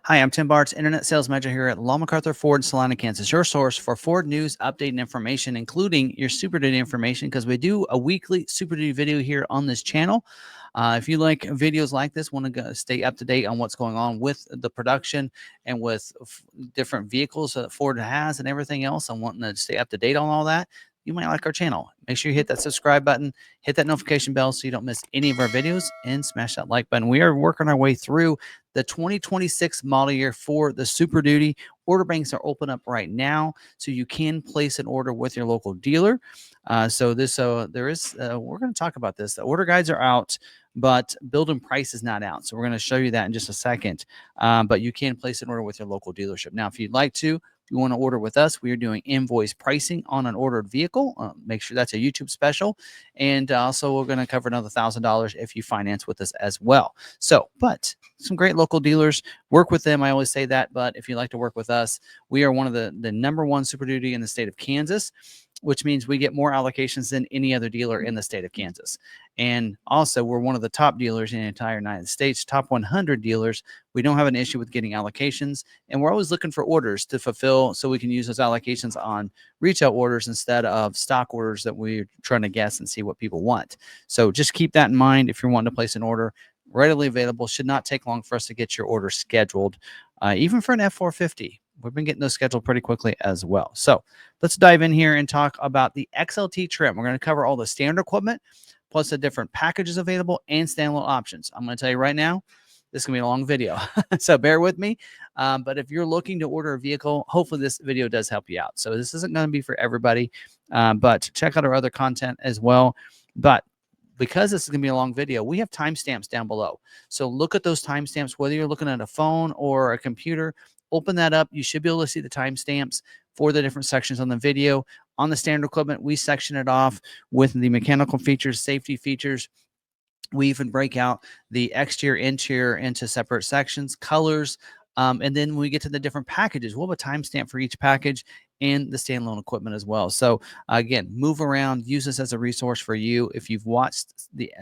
Hi, I'm Tim Bartz, Internet Sales Manager here at McArthur Ford in Salina, Kansas, your source for Ford news, update, and information, including your Super Duty information, because we do a weekly Super Duty video here on this channel. If you like videos like this, want to stay up to date on what's going on with the production and with different vehicles that Ford has and everything else, and wanting to stay up to date on all that, you might like our channel. Make sure you hit that subscribe button, hit that notification bell so you don't miss any of our videos, and smash that like button. We are working our way through the 2026 model year for the Super Duty. Order banks are open up right now, so you can place an order with your local dealer. We're going to talk about this. The order guides are out, but build and price is not out. So we're going to show you that in just a second. But you can place an order with your local dealership. Now, if you'd like to, if you want to order with us, we are doing invoice pricing on an ordered vehicle. Make sure that's a YouTube special. And also, we're going to cover another $1,000 if you finance with us as well. But some great local dealers, work with them. I always say that. But if you'd like to work with us, we are one of the number one Super Duty in the state of Kansas, which means we get more allocations than any other dealer in the state of Kansas. And also, we're one of the top dealers in the entire United States, top 100 dealers. We don't have an issue with getting allocations, and we're always looking for orders to fulfill so we can use those allocations on retail orders instead of stock orders that we're trying to guess and see what people want. So just keep that in mind if you're wanting to place an order. Readily available, should not take long for us to get your order scheduled, even for an F450. We've been getting those scheduled pretty quickly as well. So let's dive in here and talk about the XLT trim. We're going to cover all the standard equipment, plus the different packages available and standalone options. I'm going to tell you right now, this is going to be a long video, so bear with me. But if you're looking to order a vehicle, hopefully this video does help you out. So this isn't going to be for everybody, but check out our other content as well. But because this is going to be a long video, we have timestamps down below. So look at those timestamps, whether you're looking at a phone or a computer. Open that up. You should be able to see the timestamps for the different sections on the video. On the standard equipment, we section it off with the mechanical features, safety features. We even break out the exterior, interior into separate sections, colors, and then when we get to the different packages, we'll have a timestamp for each package and the standalone equipment as well. So again, move around, use this as a resource for you. If you've watched the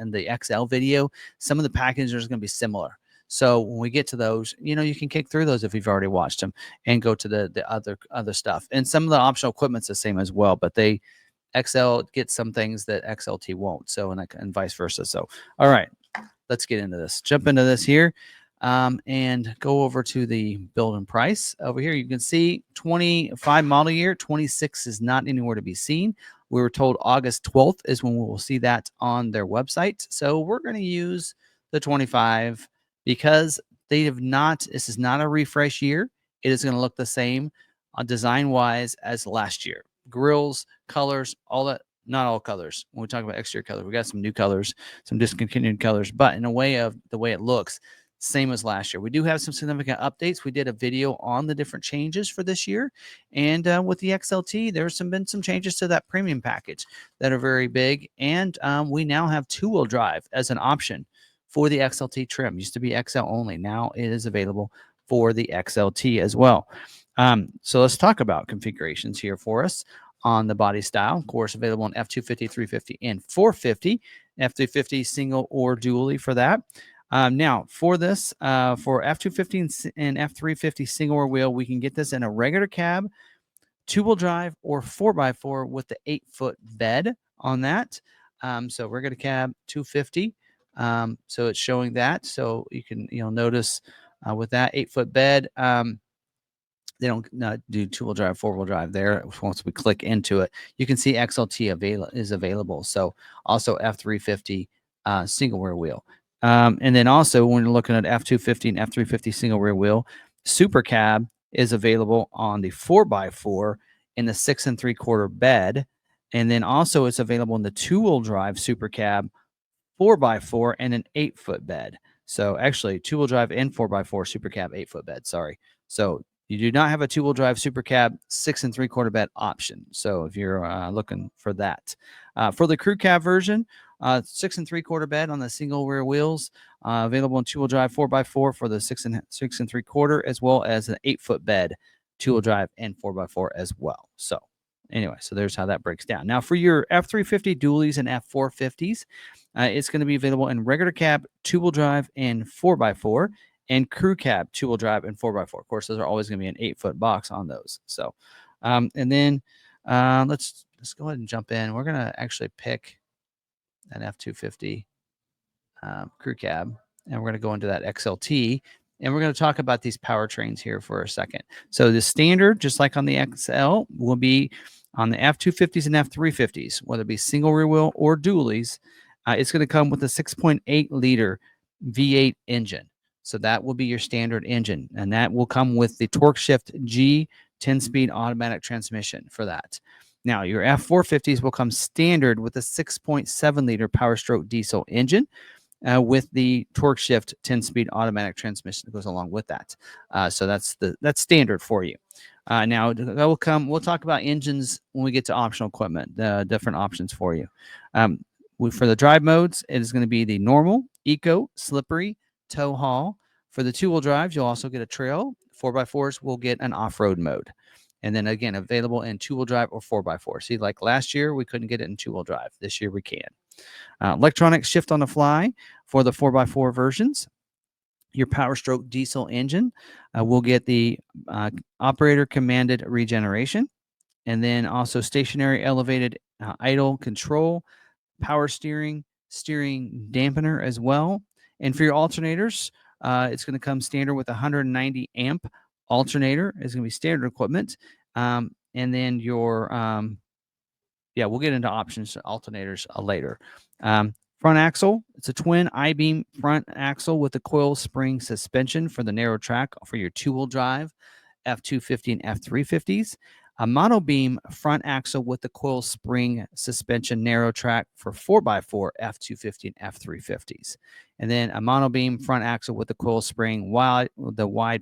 XL video, some of the packages are going to be similar. So when we get to those, you can kick through those if you've already watched them and go to the other stuff. And some of the optional equipment's the same as well, but XL gets some things that XLT won't. So and vice versa. So all right, let's get into this. Jump into this here. And go over to the build and price. Over here, you can see 25 model year, 26 is not anywhere to be seen. We were told August 12th is when we will see that on their website. So we're going to use the 25 because this is not a refresh year. It is going to look the same design-wise as last year. Grills, colors, all that. Not all colors. When we talk about exterior colors, we got some new colors, some discontinued colors, but in a way of the way it looks, same as last year. We do have some significant updates. We did a video on the different changes for this year. And with the XLT, there's been some changes to that premium package that are very big. And we now have two-wheel drive as an option for the XLT trim. Used to be XL only. Now it is available for the XLT as well. So let's talk about configurations here for us on the body style. Of course, available on F250, 350, and 450. F350 single or dually for that. Now, for this, for F250 and F350 single rear wheel, we can get this in a regular cab, two-wheel drive, or 4x4 with the 8-foot bed on that. So regular cab, 250. So it's showing that. So you'll notice with that 8-foot bed, they don't do two-wheel drive, four-wheel drive there. Once we click into it, you can see XLT is available. So also F350 single rear wheel. And then also when you're looking at F250 and F350 single rear wheel, Super Cab is available on the 4x4 in the 6 3/4 bed. And then also it's available in the two-wheel drive Super Cab 4x4 and an 8-foot bed. So actually 2-wheel drive and 4x4 Super Cab 8-foot bed. Sorry. So you do not have a two-wheel drive Super Cab 6 3/4 bed option. So if you're looking for that, for the crew cab version, 6 3/4 bed on the single rear wheels, available in two-wheel drive 4x4 for the 6 3/4, as well as an 8-foot bed, two-wheel drive and 4x4 as well. So anyway, so there's how that breaks down. Now for your F350 dualies and F450s, it's going to be available in regular cab, two-wheel drive, and 4x4. and crew cab 2-wheel drive and 4x4. Of course, those are always going to be an 8-foot box on those. So, and then let's go ahead and jump in. We're going to actually pick an F250 crew cab, and we're going to go into that XLT, and we're going to talk about these powertrains here for a second. So the standard, just like on the XL, will be on the F250s and F350s, whether it be single rear wheel or dualies. It's going to come with a 6.8 liter V8 engine. So that will be your standard engine, and that will come with the Torque Shift G 10-speed automatic transmission for that. Now, your F450s will come standard with a 6.7 liter Power Stroke diesel engine with the Torque Shift 10-speed automatic transmission that goes along with that. So that's standard for you. Now, we'll talk about engines when we get to optional equipment, different options for you. For the drive modes, it is going to be the normal, eco, slippery, tow haul. For the 2-wheel drives, you'll also get a trail. 4x4s will get an off-road mode. And then again, available in 2-wheel drive or 4x4. See, like last year, we couldn't get it in 2-wheel drive. This year, we can. Electronic shift on the fly for the 4x4 versions. Your Power Stroke diesel engine will get the operator commanded regeneration. And then also stationary elevated idle control, power steering dampener as well. And for your alternators, it's going to come standard with 190 amp alternator. It's going to be standard equipment. And then your, we'll get into options alternators later. Front axle, it's a twin I-beam front axle with a coil spring suspension for the narrow track for your 2-wheel drive F250 and F350s. A monobeam front axle with the coil spring suspension narrow track for 4x4 F250 and F350s. And then a monobeam front axle with the coil spring wide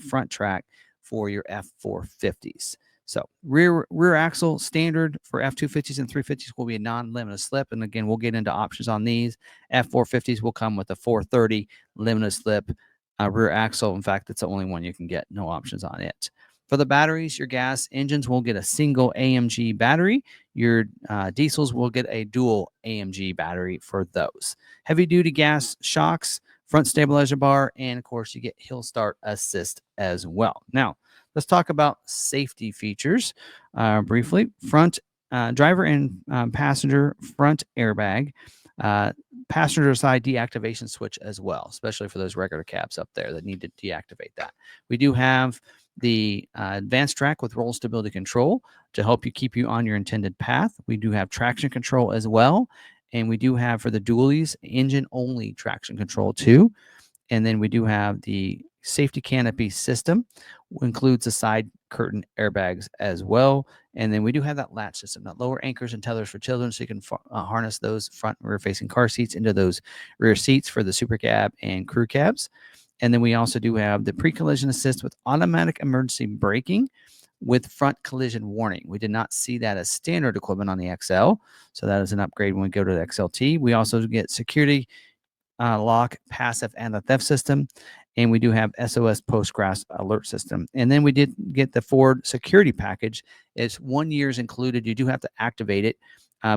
front track for your F450s. So rear axle standard for F250s and 350s will be a non-limited slip. And again, we'll get into options on these. F450s will come with a 430 limited slip rear axle. In fact, it's the only one you can get. No options on it. For the batteries, your gas engines will get a single AMG battery. Your diesels will get a dual AMG battery for those. Heavy-duty gas shocks, front stabilizer bar, and, of course, you get hill start assist as well. Now, let's talk about safety features briefly. Front driver and passenger front airbag. Passenger side deactivation switch as well, especially for those regular cabs up there that need to deactivate that. We do have the advanced track with roll stability control to help you keep you on your intended path. We do have traction control as well. And we do have for the dualies engine only traction control too. And then we do have the safety canopy system, includes the side curtain airbags as well. And then we do have that latch system, that lower anchors and tethers for children, so you can harness those front and rear facing car seats into those rear seats for the super cab and crew cabs. And then we also do have the pre-collision assist with automatic emergency braking with front collision warning. We did not see that as standard equipment on the XL, so that is an upgrade when we go to the XLT. We also get security lock, passive, and the theft system. And we do have SOS post-crash alert system. And then we did get the Ford security package. It's 1 year's included. You do have to activate it.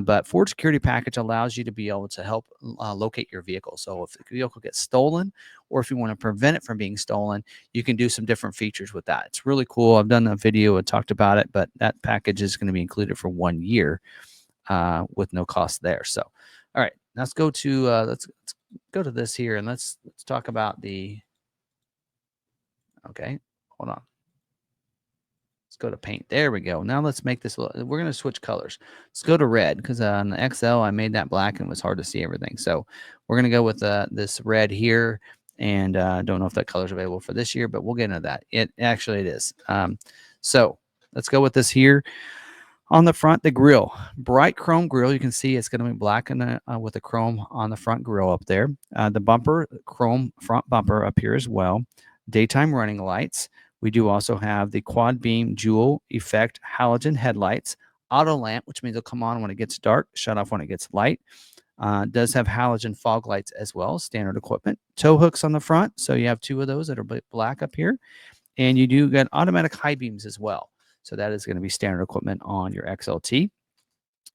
But Ford security package allows you to be able to help locate your vehicle. So if the vehicle gets stolen, or if you want to prevent it from being stolen, you can do some different features with that. It's really cool. I've done a video and talked about it, but that package is going to be included for 1 year with no cost there. So, all right, let's go to let's go to this here, and let's talk about the. Okay, hold on. Let's go to paint. There we go. Now let's make this. We're going to switch colors. Let's go to red, because on the XL I made that black and it was hard to see everything. So we're going to go with this red here, and I don't know if that color is available for this year, but we'll get into that. It is. So let's go with this here. On the front, the grill, bright chrome grill. You can see it's going to be black and with the chrome on the front grill up there. The bumper, chrome front bumper up here as well. Daytime running lights. We do also have the quad beam dual effect halogen headlights, auto lamp, which means it'll come on when it gets dark, shut off when it gets light. Does have halogen fog lights as well, standard equipment. Tow hooks on the front, so you have 2 of those that are black up here. And you do get automatic high beams as well. So that is going to be standard equipment on your XLT.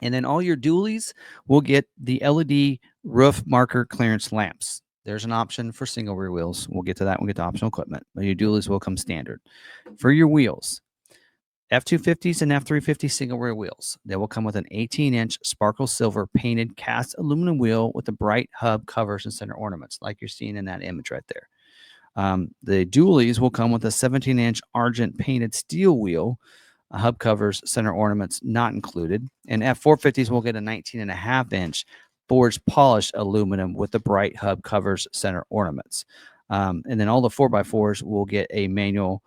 And then all your dualies will get the LED roof marker clearance lamps. There's an option for single rear wheels. We'll get to that when we get to optional equipment, but your dualies will come standard. For your wheels, F250s and F350 single rear wheels. They will come with an 18-inch sparkle silver painted cast aluminum wheel with the bright hub covers and center ornaments, like you're seeing in that image right there. The dualies will come with a 17-inch argent painted steel wheel, hub covers, center ornaments not included. And F450s will get a 19.5-inch forged polished aluminum with the bright hub covers, center ornaments. And then all the 4x4s will get a manual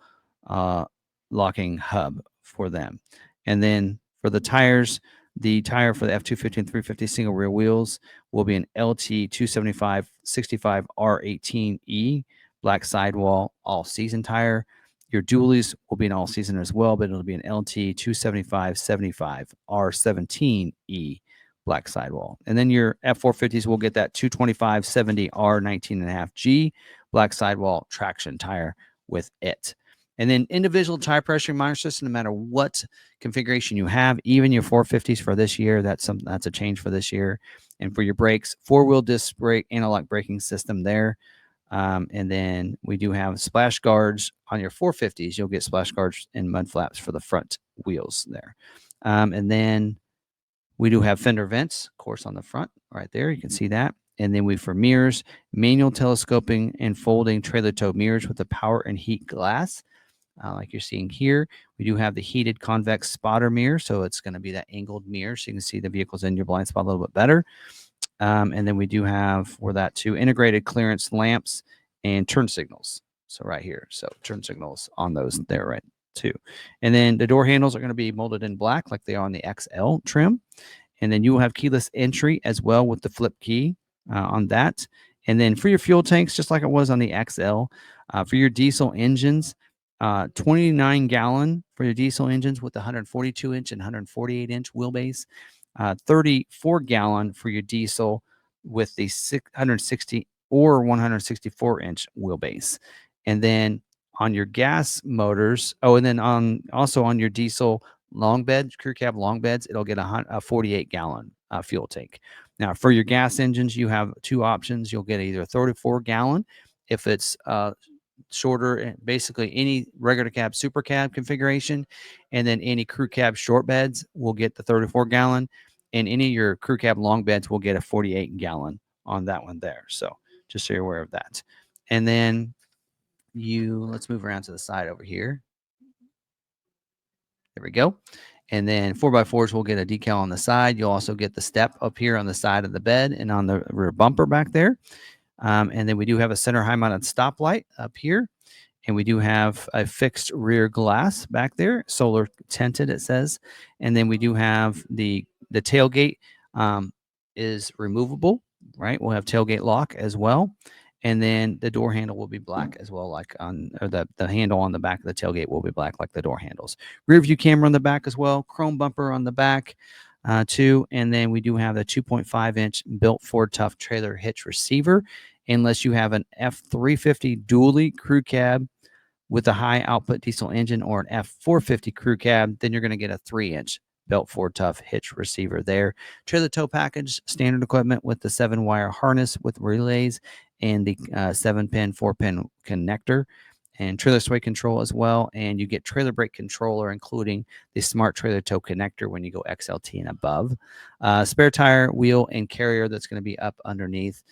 locking hub for them. And then for the tires, the tire for the F250 and 350 single rear wheels will be an LT 275 65 R18E black sidewall all season tire. Your dualies will be an all season as well, but it'll be an LT 275 75 R17E black sidewall. And then your F450s will get that 225 70 R19.5G black sidewall traction tire with it. And then individual tire pressure reminder system, no matter what configuration you have, even your 450s for this year, that's a change for this year. And for your brakes, 4-wheel disc brake, analog braking system there. And then we do have splash guards on your 450s. You'll get splash guards and mud flaps for the front wheels there. And then we do have fender vents, of course, on the front right there. You can see that. And then for mirrors, manual telescoping and folding trailer tow mirrors with the power and heat glass. Like you're seeing here, we do have the heated convex spotter mirror. So it's going to be that angled mirror so you can see the vehicles in your blind spot a little bit better. And then we do have for that too integrated clearance lamps and turn signals. So right here, so turn signals on those there right too. And then the door handles are going to be molded in black like they are on the XL trim. And then you will have keyless entry as well with the flip key on that. And then for your fuel tanks, just like it was on the XL, for your diesel engines, 29 gallon for your diesel engines with 142 inch and 148 inch wheelbase. 34 gallon for your diesel with the 660 or 164 inch wheelbase. And then on your gas motors, and then also on your diesel long bed, crew cab long beds, it'll get a 48 gallon fuel tank. Now for your gas engines, you have two options. You'll get either a 34 gallon if it's shorter, basically any regular cab, super cab configuration, and then any crew cab short beds will get the 34 gallon, and any of your crew cab long beds will get a 48 gallon on that one there. So just so you're aware of that. And then let's move around to the side over here. There we go. And then 4x4s will get a decal on the side. You'll also get the step up here on the side of the bed and on the rear bumper back there. And then we do have a center high mounted stoplight up here. And we do have a fixed rear glass back there, solar tinted, it says. And then we do have the tailgate is removable, right? We'll have tailgate lock as well. And then the door handle will be black as well, like the handle on the back of the tailgate will be black like the door handles. Rear view camera on the back as well, chrome bumper on the back too. And then we do have a 2.5-inch built Ford Tough trailer hitch receiver. Unless you have an F350 dually crew cab with a high output diesel engine or an F450 crew cab, then you're going to get a 3-inch built Ford Tough hitch receiver there. Trailer tow package, standard equipment with the 7-wire harness with relays and the 7-pin, 4-pin connector, and trailer sway control as well. And you get trailer brake controller, including the smart trailer tow connector when you go XLT and above. Spare tire, wheel, and carrier that's going to be up underneath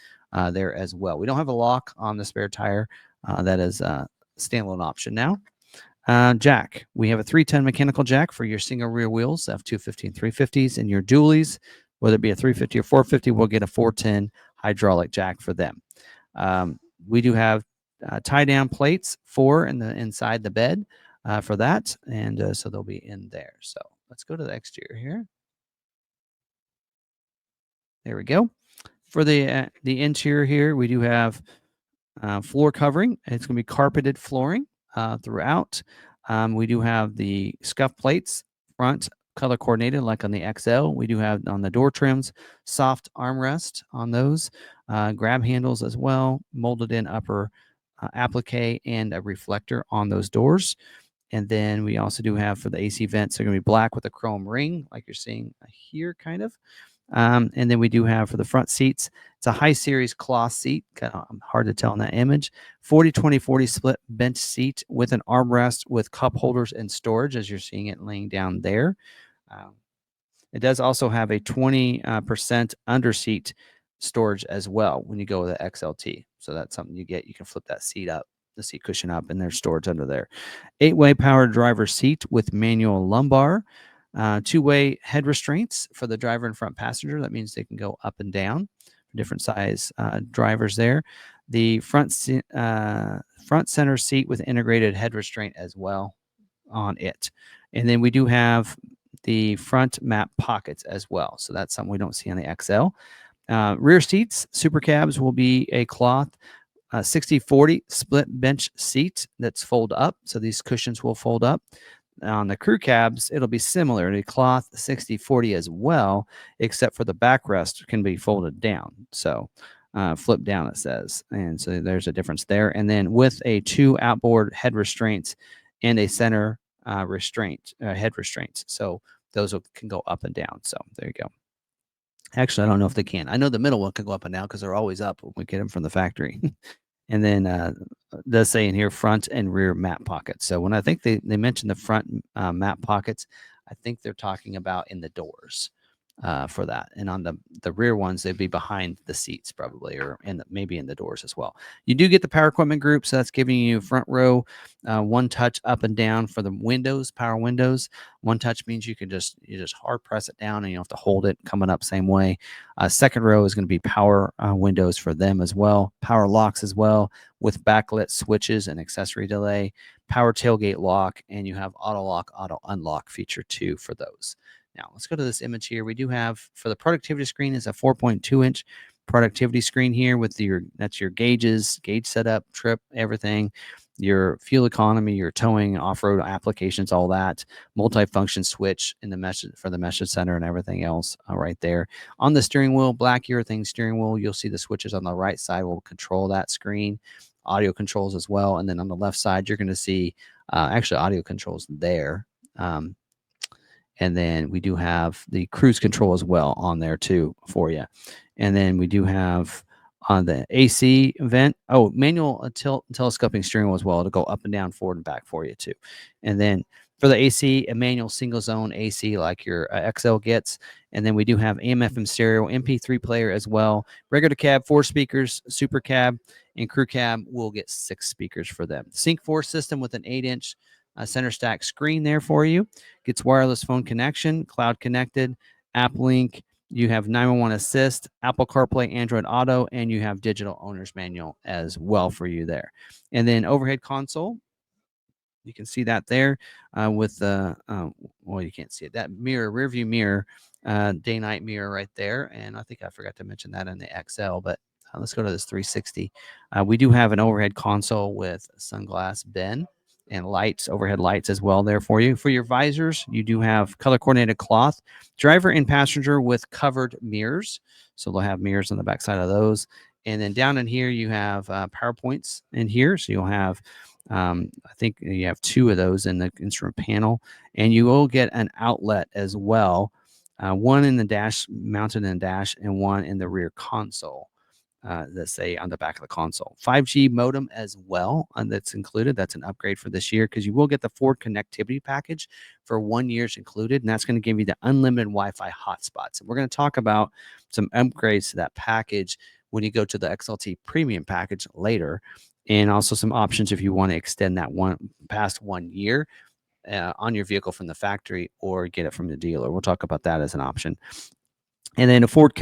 there as well. We don't have a lock on the spare tire. That is a standalone option now. Jack, we have a 310 mechanical jack for your single rear wheels, F250 and 350s, and your dualies, whether it be a 350 or 450, we'll get a 410 hydraulic jack for them. We do have tie down plates inside the bed for that, and so they'll be in there. So let's go to the exterior here. There we go. For the interior here, we do have floor covering. It's going to be carpeted flooring throughout. We do have the scuff plates front color coordinated like on the XL. We do have on the door trims soft armrest on those, grab handles as well, molded in upper applique and a reflector on those doors. And then we also do have for the AC vents, they're going to be black with a chrome ring like you're seeing here kind of. And then we do have for the front seats, it's a high series cloth seat, kind of hard to tell in that image. 40-20-40 split bench seat with an armrest with cup holders and storage, as you're seeing it laying down there. It does also have a 20% under seat storage as well when you go with the XLT. So that's something you get. You can flip that seat up, the seat cushion up, and there's storage under there. 8-way power driver seat with manual lumbar. 2-way head restraints for the driver and front passenger. That means they can go up and down. Different size drivers there. The front center seat with integrated head restraint as well on it. And then we do have the front map pockets as well. So that's something we don't see on the XL. Rear seats, super cabs will be a cloth 60-40 split bench seat that's fold up. So these cushions will fold up. On the crew cabs, it'll be similar to cloth 60-40 as well, except for the backrest can be folded down. So flip down, it says. And so there's a difference there. And then with a 2 outboard head restraints and a center head restraints. So those can go up and down. So there you go. Actually, I don't know if they can. I know the middle one can go up and down because they're always up when we get them from the factory. And then it does say in here front and rear map pockets. So when I think they mentioned the front map pockets, I think they're talking about in the doors for that. And on the rear ones, they'd be behind the seats probably, or maybe in the doors as well. You do get the power equipment group, so that's giving you front row, one touch up and down for the windows, power windows. One touch means you just hard press it down and you don't have to hold it coming up same way. Second row is going to be power windows for them as well. Power locks as well with backlit switches and accessory delay. Power tailgate lock, and you have auto lock, auto unlock feature too for those. Now, let's go to this image here. We do have, for the productivity screen, is a 4.2-inch productivity screen here with that's your gauges, gauge setup, trip, everything, your fuel economy, your towing, off-road applications, all that, multi-function switch in the message for the message center and everything else right there. On the steering wheel, black urethane steering wheel, you'll see the switches on the right side will control that screen, audio controls as well. And then on the left side, you're going to see actually audio controls there. And then we do have the cruise control as well on there too for you. And then we do have on the AC vent, manual telescoping steering wheel as well to go up and down, forward and back for you too. And then for the AC, a manual single zone AC like your XL gets. And then we do have AM/FM stereo, MP3 player as well. Regular cab, 4 speakers, super cab, and crew cab will get 6 speakers for them. Sync 4 system with an 8-inch center stack screen there for you. Gets wireless phone connection, cloud connected, app link. You have 911 assist, Apple CarPlay, Android Auto, and you have digital owner's manual as well for you there. And then overhead console, you can see that there with the, well, you can't see it. That mirror, rear view mirror, day-night mirror right there. And I think I forgot to mention that in the XL, but let's go to this 360. We do have an overhead console with sunglass bin and lights, overhead lights as well there for you. For your visors, you do have color-coordinated cloth, driver and passenger with covered mirrors. So they'll have mirrors on the back side of those. And then down in here, you have PowerPoints in here. So you'll have, I think you have 2 of those in the instrument panel. And you will get an outlet as well, one in the dash, mounted in the dash, and one in the rear console. Let's say on the back of the console. 5G modem as well, that's included. That's an upgrade for this year because you will get the Ford connectivity package for 1 year's included, and that's going to give you the unlimited Wi-Fi hotspots. And we're going to talk about some upgrades to that package when you go to the XLT Premium Package later, and also some options if you want to extend that past 1 year on your vehicle from the factory or get it from the dealer. We'll talk about that as an option. And then the Ford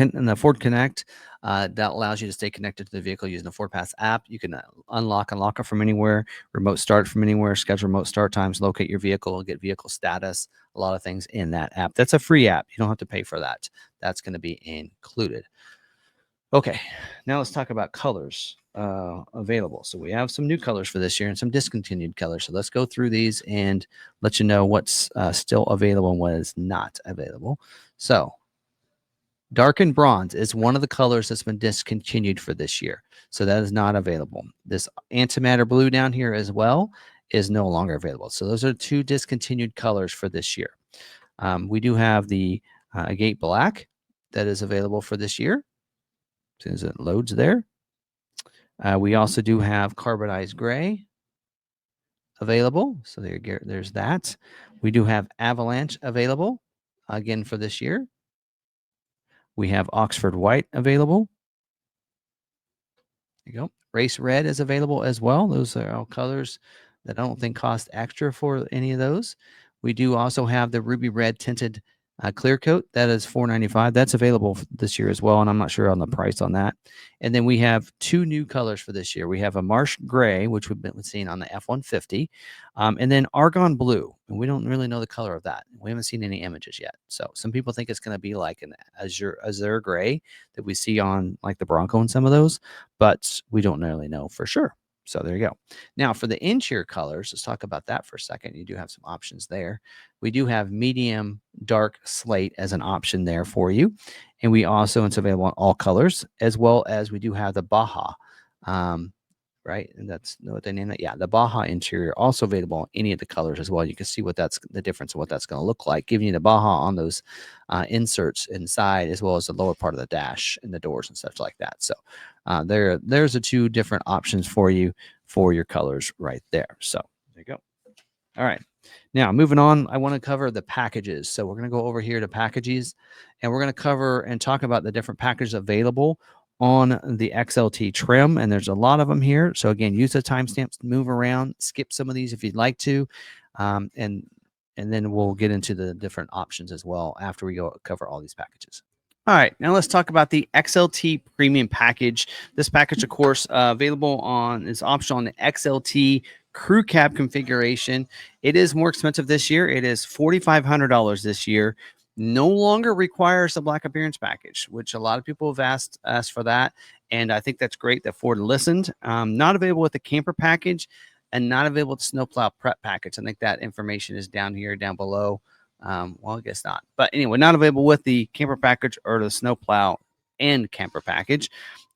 Connect, that allows you to stay connected to the vehicle using the FordPass app. You can unlock and lock it from anywhere, remote start from anywhere, schedule remote start times, locate your vehicle, get vehicle status, a lot of things in that app. That's a free app. You don't have to pay for that. That's going to be included. Okay, now let's talk about colors available. So we have some new colors for this year and some discontinued colors. So let's go through these and let you know what's still available and what is not available. So darkened bronze is one of the colors that's been discontinued for this year. So that is not available. This antimatter blue down here as well is no longer available. So those are 2 discontinued colors for this year. We do have the agate black that is available for this year. As soon as it loads there. We also do have carbonized gray available. So there's that. We do have avalanche available again for this year. We have Oxford white available. There you go. Race red is available as well. Those are all colors that I don't think cost extra for any of those. We do also have the ruby red tinted clear coat. That is $4.95. That's available this year as well, and I'm not sure on the price on that. And then we have two new colors for this year. We have a marsh gray, which we've been seeing on the F-150, and then argon blue. And we don't really know the color of that. We haven't seen any images yet. So some people think it's going to be like an azure gray that we see on like the Bronco and some of those, but we don't really know for sure. So there you go. Now for the interior colors, let's talk about that for a second. You do have some options there. We do have medium dark slate as an option there for you. And we also, it's available in all colors, as well as we do have the Baja, right? And that's what they name it. Yeah, the Baja interior also available in any of the colors as well. You can see what that's the difference of what that's going to look like, giving you the Baja on those inserts inside, as well as the lower part of the dash and the doors and stuff like that. So there's the two different options for you for your colors right there. So there you go. All right. Now, moving on, I want to cover the packages. So we're going to go over here to packages, and we're going to cover and talk about the different packages available on the XLT trim. And there's a lot of them here. So again, use the timestamps, move around, skip some of these if you'd like to. And then we'll get into the different options as well after we go cover all these packages. All right, now let's talk about the XLT Premium Package. This package, of course, available on is optional on the XLT crew cab configuration. It is more expensive this year. It is $4,500 this year. No longer requires the black appearance package, which a lot of people have asked for that, and I think that's great that Ford listened. Not available with the camper package, and not available with the snowplow prep package. I think that information is down here, down below. Well, I guess not. But anyway, not available with the camper package or the snowplow and camper package.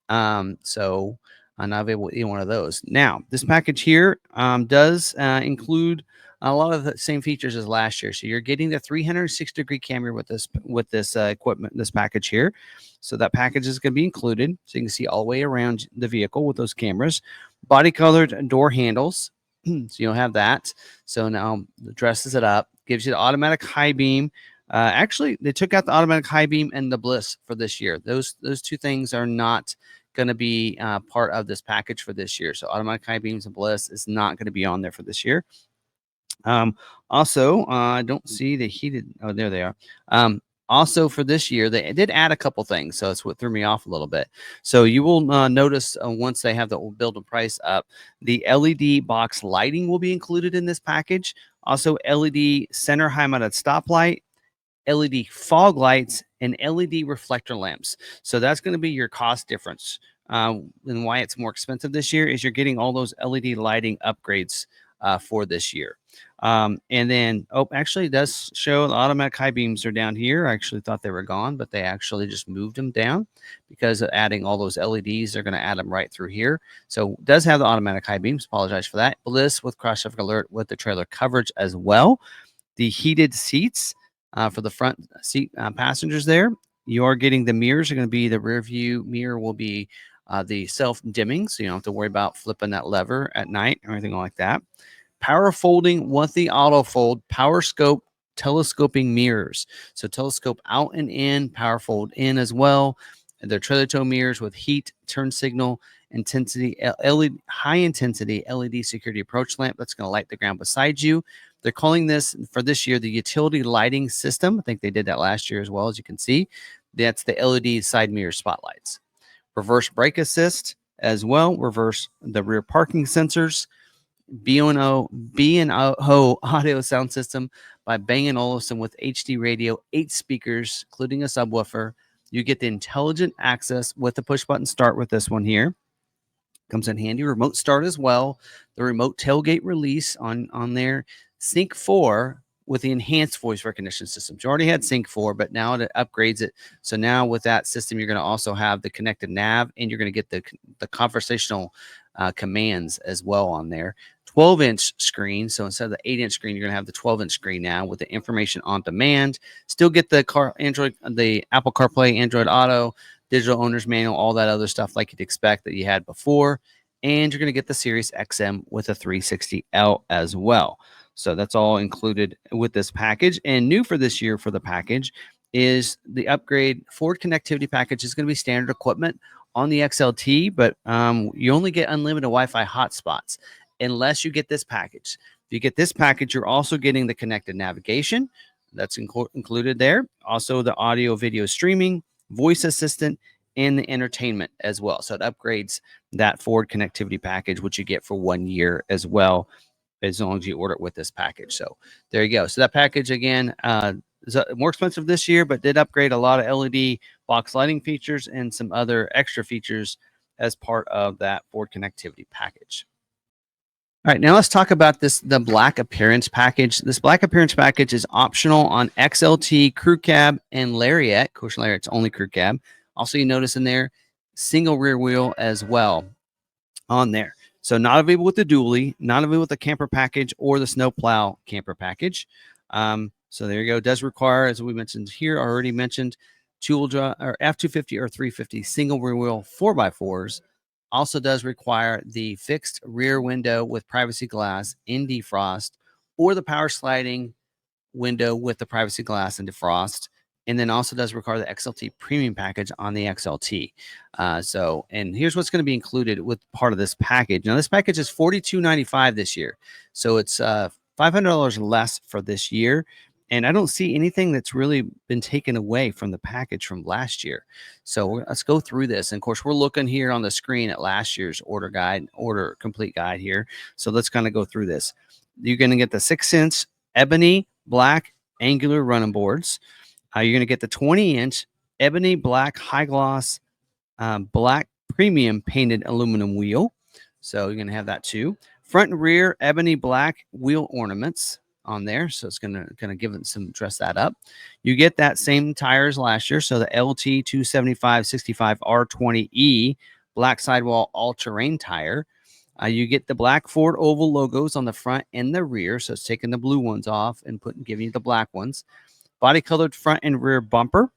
So not available with either one of those. Now, this package here does include a lot of the same features as last year. So you're getting the 360-degree camera with this equipment, this package here. So that package is going to be included. So you can see all the way around the vehicle with those cameras. Body colored door handles. So you'll have that. So now it dresses it up, gives you the automatic high beam. Actually, they took out the automatic high beam and the bliss for this year. Those two things are not going to be part of this package for this year. So automatic high beams and bliss is not going to be on there for this year. Also, I don't see the heated. Oh, there they are. Also, for this year, they did add a couple things, so it's what threw me off a little bit. So you will notice once they have the build and price up, the LED box lighting will be included in this package. Also, LED center high-mounted stoplight, LED fog lights, and LED reflector lamps. So that's going to be your cost difference. And why it's more expensive this year is you're getting all those LED lighting upgrades for this year. And then, actually, it does show the automatic high beams are down here. I actually thought they were gone, but they actually just moved them down because of adding all those LEDs. They're going to add them right through here. So it does have the automatic high beams. Apologize for that. Bliss with cross traffic alert with the trailer coverage as well. The heated seats for the front seat passengers there. You are getting the mirrors are going to be the rear view mirror will be the self dimming. So you don't have to worry about flipping that lever at night or anything like that. Power folding with the auto fold, power scope, telescoping mirrors. So telescope out and in, power fold in as well. And they're trailer tow mirrors with heat, turn signal, intensity, LED, high intensity LED security approach lamp that's going to light the ground beside you. They're calling this for this year the utility lighting system. I think they did that last year as well, as you can see. That's the LED side mirror spotlights. Reverse brake assist as well. Reverse the rear parking sensors. B&O audio sound system by Bang & Olufsen with HD radio, 8 speakers, including a subwoofer. You get the intelligent access with the push button start with this one here. Comes in handy. Remote start as well. The remote tailgate release on there. Sync 4 with the enhanced voice recognition system. You already had Sync 4, but now it upgrades it. So now with that system, you're going to also have the connected nav, and you're going to get the conversational commands as well on there. 12-inch screen. So instead of the 8-inch screen, you're going to have the 12-inch screen now with the information on demand. Still get the the Apple CarPlay, Android Auto, digital owner's manual, all that other stuff like you'd expect that you had before. And you're going to get the Sirius XM with a 360L as well. So that's all included with this package. And new for this year for the package is the upgrade Ford connectivity package. Is going to be standard equipment on the XLT, but you only get unlimited Wi-Fi hotspots unless you get this package. If you get this package, you're also getting the connected navigation that's included there. Also the audio video streaming, voice assistant, and the entertainment as well. So it upgrades that Ford connectivity package, which you get for 1 year as well, as long as you order it with this package. So there you go. So that package again is more expensive this year, but did upgrade a lot of LED box lighting features and some other extra features as part of that Ford connectivity package. All right, now let's talk about the black appearance package. This black appearance package is optional on XLT, Crew Cab, and Lariat. Of course, Lariat's only Crew Cab. Also, you notice in there, single rear wheel as well on there. So not available with the dually, not available with the camper package or the snow plow camper package. So there you go. It does require, as we mentioned here, already mentioned, two-wheel drive or F250 or 350 single rear wheel 4x4s. Also does require the fixed rear window with privacy glass in defrost, or the power sliding window with the privacy glass and defrost. And then also does require the XLT Premium Package on the XLT. And here's what's going to be included with part of this package. Now, this package is $42.95 this year. So it's $500 less for this year. And I don't see anything that's really been taken away from the package from last year. So let's go through this. And of course, we're looking here on the screen at last year's order complete guide here. So let's kind of go through this. You're going to get the 6-inch ebony black angular running boards. You're going to get the 20-inch ebony black high gloss black premium painted aluminum wheel. So you're going to have that too. Front and rear ebony black wheel ornaments on there. So it's going to give it some, dress that up. You get that same tires last year. So the LT 275/65 R20E black sidewall all-terrain tire. You get the black Ford oval logos on the front and the rear. So it's taking the blue ones off and giving you the black ones. Body colored front and rear bumper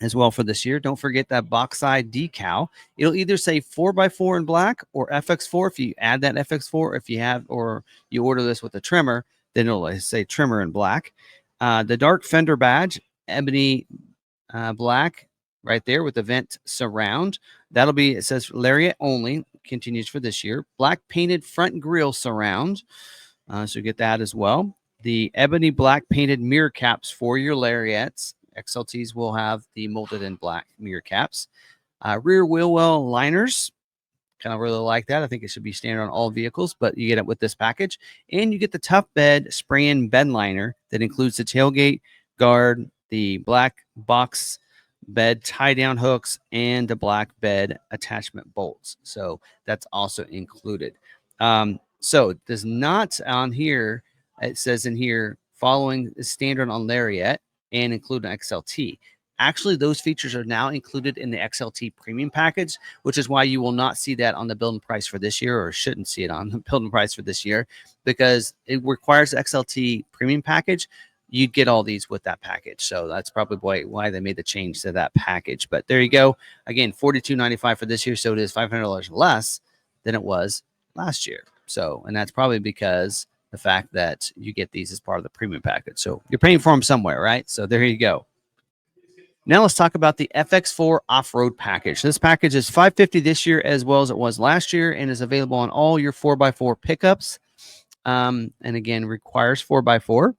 as well for this year. Don't forget that box side decal. It'll either say 4x4 in black or FX4 if you add that FX4. If you have, or you order this with a Tremor, then it'll say Tremor in black. The dark fender badge, ebony black right there with the vent surround. That'll be, it says Lariat only, continues for this year. Black painted front grille surround. So you get that as well. The ebony black painted mirror caps for your Lariats. XLTs will have the molded in black mirror caps. Rear wheel well liners. Kind of really like that. I think it should be standard on all vehicles, but you get it with this package. And you get the tough bed spray-in bed liner that includes the tailgate guard, the black box bed tie-down hooks, and the black bed attachment bolts. So that's also included. So it does not on here, it says in here, following the standard on Lariat and include an XLT. Actually, those features are now included in the XLT Premium Package, which is why you will not see that on the building price for this year, or shouldn't see it on the building price for this year, because it requires the XLT Premium Package. You'd get all these with that package. So that's probably why they made the change to that package. But there you go. Again, $42.95 for this year. So it is $500 less than it was last year. So, and that's probably because the fact that you get these as part of the premium package. So you're paying for them somewhere, right? So there you go. Now let's talk about the FX4 Off-Road Package. This package is $550 this year as well as it was last year, and is available on all your 4x4 pickups. And again, requires 4x4.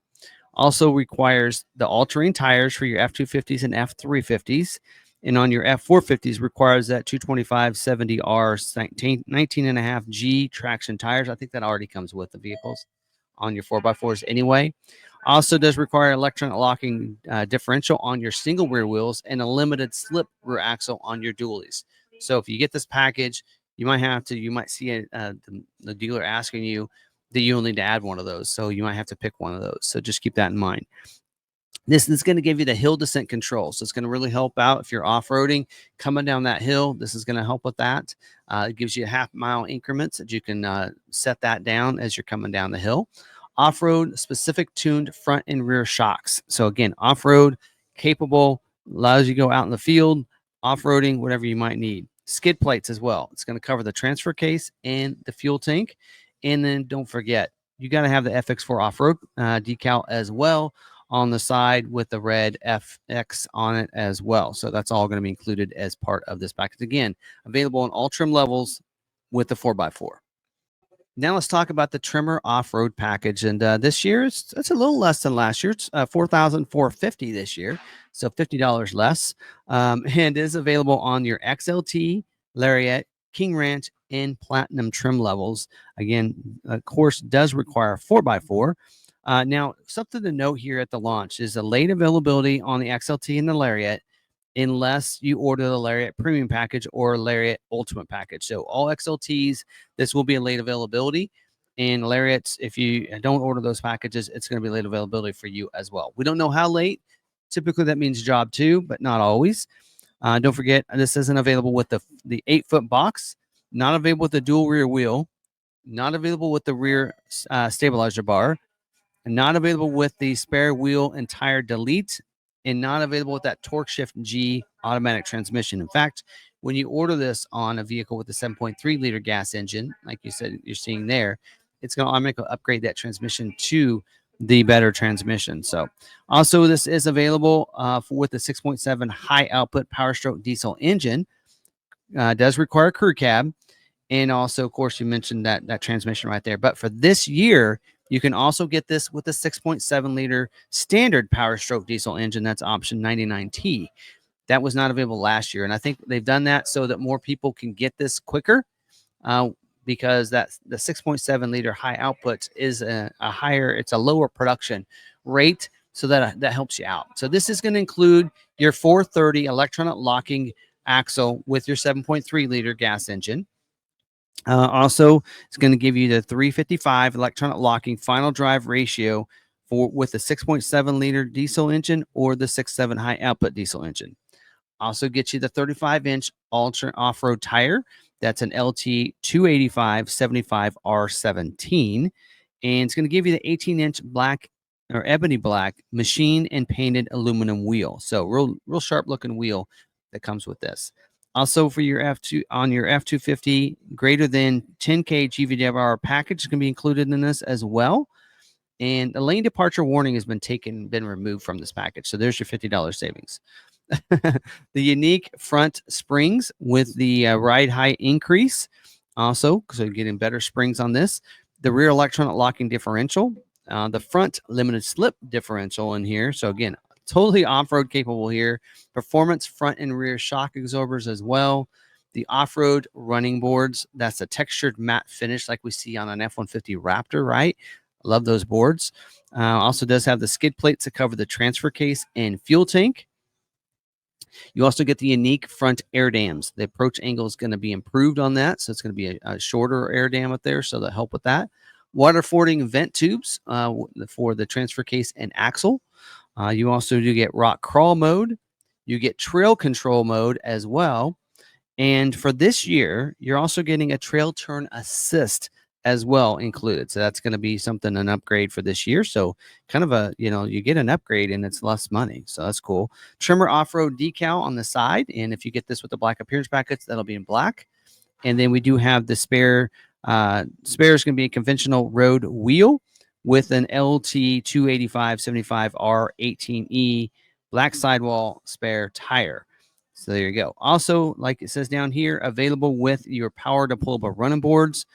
Also requires the all-terrain tires for your F250s and F350s. And on your F450s requires that 225/70R 19.5 G traction tires. I think that already comes with the vehicles on your 4x4s anyway. Also does require electronic locking differential on your single rear wheels and a limited slip rear axle on your dualies. So if you get this package, you might see the dealer asking you that you'll need to add one of those. So you might have to pick one of those. So just keep that in mind. This is going to give you the hill descent control. So it's going to really help out if you're off-roading, coming down that hill. This is going to help with that. It gives you half-mile increments that you can set that down as you're coming down the hill. Off-road specific tuned front and rear shocks. So again, off-road capable, allows you to go out in the field, off-roading, whatever you might need. Skid plates as well. It's going to cover the transfer case and the fuel tank. And then don't forget, you got to have the FX4 Off-Road decal as well on the side with the red FX on it as well. So that's all going to be included as part of this package. Again, available in all trim levels with the 4x4. Now let's talk about the Tremor Off-Road Package. And this year, it's a little less than last year. It's $4,450 this year, so $50 less. And is available on your XLT, Lariat, King Ranch, and Platinum trim levels. Again, of course, does require 4x4. Now, something to note here at the launch is a late availability on the XLT and the Lariat, unless you order the Lariat Premium Package or Lariat Ultimate Package. So all XLTs, this will be a late availability. And Lariats, if you don't order those packages, it's going to be late availability for you as well. We don't know how late. Typically, that means job 2, but not always. Don't forget, this isn't available with the 8-foot box, not available with the dual rear wheel, not available with the rear stabilizer bar, and not available with the spare wheel and tire delete, and not available with that Torque Shift G automatic transmission. In fact, when you order this on a vehicle with a 7.3 liter gas engine, like you said, you're seeing there, it's going to automatically upgrade that transmission to the better transmission. So also this is available with the 6.7 high output Power Stroke diesel engine. Does require crew cab. And also, of course, you mentioned that transmission right there. But for this year, you can also get this with the 6.7 liter standard Power Stroke diesel engine. That's option 99T. That was not available last year. And I think they've done that so that more people can get this quicker because that's the 6.7 liter high output is a higher, it's a lower production rate. So that helps you out. So this is going to include your 430 electronic locking axle with your 7.3 liter gas engine. Also, it's going to give you the 355 electronic locking final drive ratio with the 6.7 liter diesel engine or the 6.7 high output diesel engine. Also gets you the 35-inch Ultra off-road tire. That's an LT 285 75 R17. And it's going to give you the 18-inch black or ebony black machine and painted aluminum wheel. So real sharp looking wheel that comes with this. Also for your F2 on your F250 greater than 10K GVWR package is going to be included in this as well. And the lane departure warning has been removed from this package. So there's your $50 savings. The unique front springs with the ride height increase. Also, so you're getting better springs on this. The rear electronic locking differential. The front limited slip differential in here. So again, totally off-road capable here. Performance front and rear shock absorbers as well. The off-road running boards. That's a textured matte finish like we see on an F-150 Raptor, right? Love those boards. Also does have the skid plates to cover the transfer case and fuel tank. You also get the unique front air dams. The approach angle is going to be improved on that. So it's going to be a shorter air dam up there. So that'll help with that. Water fording vent tubes for the transfer case and axle. You also do get rock crawl mode. You get trail control mode as well. And for this year, you're also getting a trail turn assist as well included. So that's going to be an upgrade for this year. So kind of you get an upgrade and it's less money. So that's cool. Tremor off-road decal on the side. And if you get this with the black appearance package, that'll be in black. And then we do have the spare. Spare is going to be a conventional road wheel with an LT 285 75 R18E black sidewall spare tire. So there you go. Also, like it says down here, available with your power deployable running boards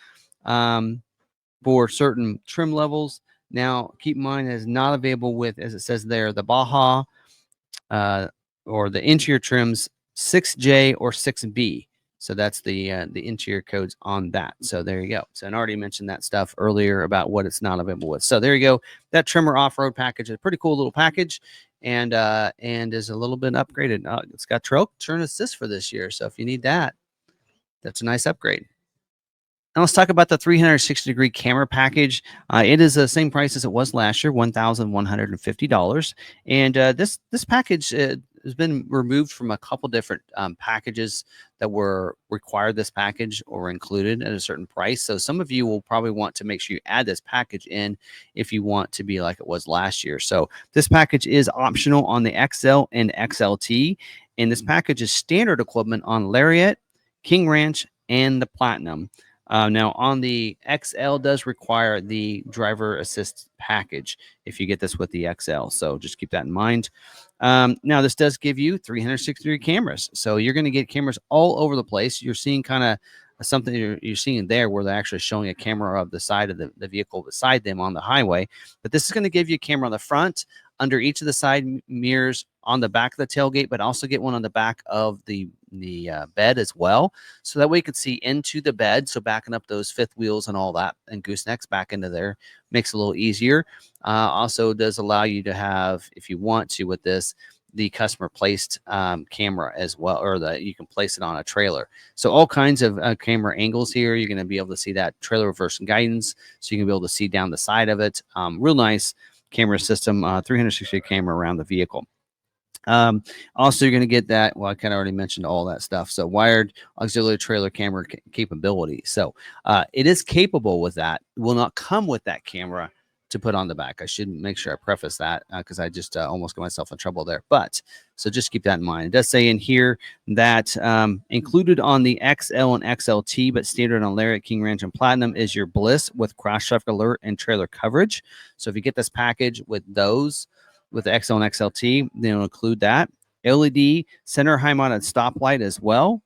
for certain trim levels. Now, keep in mind, it is not available with, as it says there, the Baja or the interior trims 6J or 6B. So that's the interior codes on that. So there you go. So I already mentioned that stuff earlier about what it's not available with. So there you go. That Tremor off-road package is a pretty cool little package, and is a little bit upgraded. It's got trail turn assist for this year. So if you need that, that's a nice upgrade. Now let's talk about the 360-degree camera package. It is the same price as it was last year, $1,150. And this package has been removed from a couple different packages that were required this package or included at a certain price. So some of you will probably want to make sure you add this package in if you want to be like it was last year. So this package is optional on the XL and XLT, and this package is standard equipment on Lariat, King Ranch, and the Platinum. Now, on the XL does require the driver assist package if you get this with the XL. So just keep that in mind. Now, this does give you 360-degree cameras. So you're going to get cameras all over the place. You're seeing kind of something you're seeing there where they're actually showing a camera of the side of the vehicle beside them on the highway. But this is going to give you a camera on the front, under each of the side mirrors, on the back of the tailgate, but also get one on the back of the bed as well. So that way you could see into the bed. So backing up those fifth wheels and all that and goosenecks back into there makes it a little easier. Also does allow you to have, if you want to with this, the customer placed camera as well, or you can place it on a trailer. So all kinds of camera angles here. You're going to be able to see that trailer reverse guidance. So you can be able to see down the side of it. Real nice camera system, 360 camera around the vehicle. Also, you're going to get that. Well, I kind of already mentioned all that stuff. So wired auxiliary trailer camera capability. So it is capable with that. It will not come with that camera to put on the back. I should make sure I preface that because I just almost got myself in trouble there. But so just keep that in mind. It does say in here that included on the XL and XLT, but standard on Lariat, King Ranch, and Platinum is your Bliss with cross traffic alert and trailer coverage. So if you get this package with those, with the XL and XLT, then it'll include that LED center high mounted stoplight as well.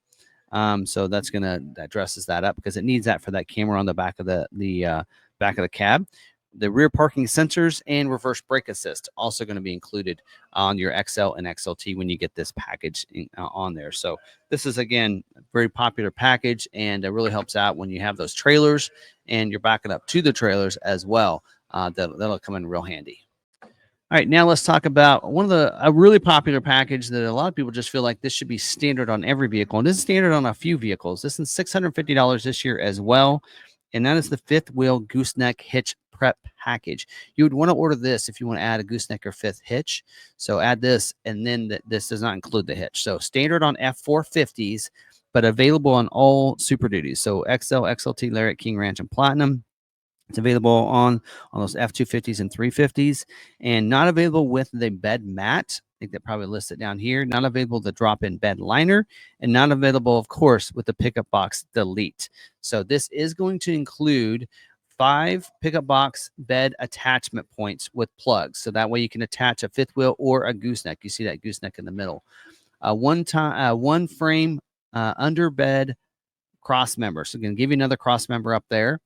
So that addresses that up because it needs that for that camera on the back of the back of the cab. The rear parking sensors and reverse brake assist also going to be included on your XL and XLT when you get this package on there. So this is, again, a very popular package, and it really helps out when you have those trailers and you're backing up to the trailers as well. That'll come in real handy. All right, now let's talk about a really popular package that a lot of people just feel like this should be standard on every vehicle. And this is standard on a few vehicles. This is $650 this year as well. And that is the fifth wheel gooseneck hitch prep package. You would want to order this if you want to add a gooseneck or fifth hitch. So add this, and then this does not include the hitch. So standard on F450s, but available on all Super Duties. So XL, XLT, Lariat, King Ranch, and Platinum. It's available on those F250s and 350s, and not available with the bed mat. I think that probably lists it down here. Not available the drop-in bed liner, and not available, of course, with the pickup box delete. So this is going to include 5 pickup box bed attachment points with plugs. So that way you can attach a fifth wheel or a gooseneck. You see that gooseneck in the middle. One frame under bed cross member. So going to give you another cross member up there.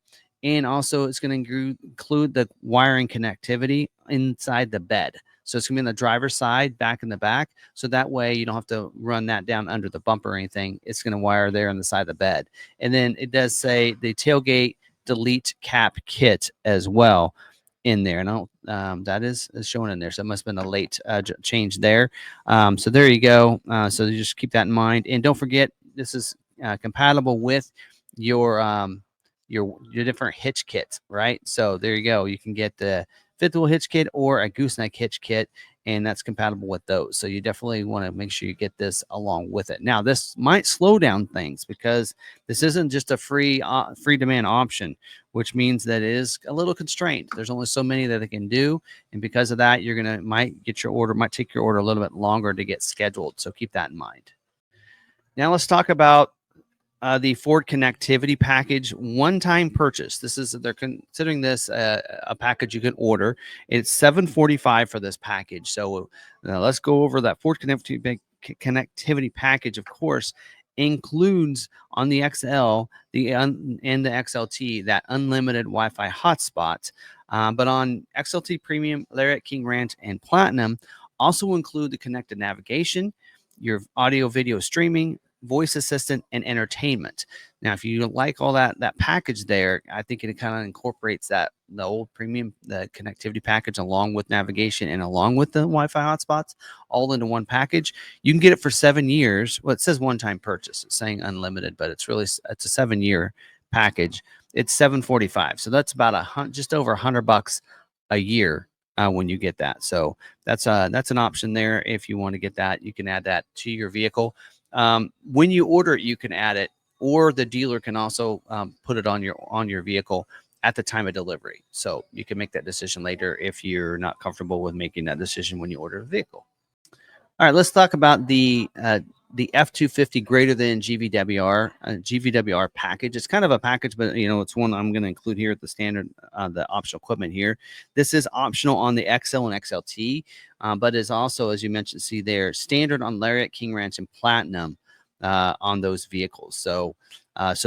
And also it's going to include the wiring connectivity inside the bed. So it's going to be on the driver's side, back in the back. So that way you don't have to run that down under the bumper or anything. It's going to wire there on the side of the bed. And then it does say the tailgate delete cap kit as well in there. And that is shown in there. So it must have been a late change there. So there you go. So you just keep that in mind. And don't forget, this is compatible with your different hitch kits, right? So there you go. You can get the fifth wheel hitch kit or a gooseneck hitch kit, and that's compatible with those. So you definitely want to make sure you get this along with it. Now, this might slow down things because this isn't just a free demand option, which means that it is a little constrained. There's only so many that it can do, and because of that, might take your order a little bit longer to get scheduled. So keep that in mind. Now let's talk about the Ford Connectivity Package one-time purchase. They're considering this a package you can order. It's $745 for this package. So let's go over that Ford Connectivity Package. Of course, includes on the XL and the XLT that unlimited Wi-Fi hotspot. But on XLT Premium, Lariat, King Ranch, and Platinum also include the connected navigation, your audio video streaming, voice assistant, and entertainment. Now, if you like all that package there, I think it kind of incorporates the old premium, the connectivity package, along with navigation and along with the Wi-Fi hotspots, all into one package. You can get it for 7 years. Well, it says one-time purchase. It's saying unlimited, but it's a 7-year package, it's $745. So that's about just over $100 a year when you get that. So that's an option there. If you want to get that, you can add that to your vehicle. When you order it, you can add it, or the dealer can also put it on your vehicle at the time of delivery. So you can make that decision later if you're not comfortable with making that decision when you order a vehicle. All right, let's talk about the F250 greater than GVWR package. It's kind of a package, but it's one I'm going to include here at the standard, the optional equipment here. This is optional on the XL and XLT, but is also, as you mentioned, see there, standard on Lariat, King Ranch, and Platinum on those vehicles. So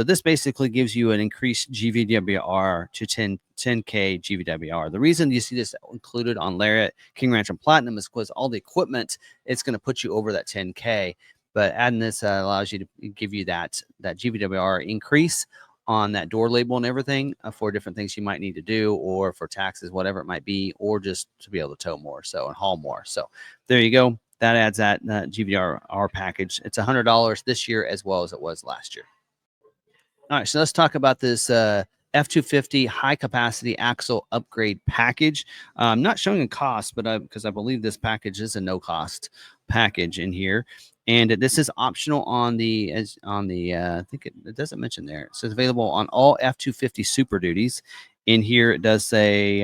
this basically gives you an increased GVWR to 10K GVWR. The reason you see this included on Lariat, King Ranch, and Platinum is because all the equipment, it's going to put you over that 10K. But adding this allows you to give you that GVWR increase on that door label and everything for different things you might need to do, or for taxes, whatever it might be, or just to be able to tow more and haul more. So there you go. That adds that GVWR package. It's $100 this year as well as it was last year. All right, so let's talk about this F250 high capacity axle upgrade package. I'm not showing a cost, but because I believe this package is a no cost package in here, and this is optional on the I think it doesn't mention there. It says available on all F250 Super Duties. In here, it does say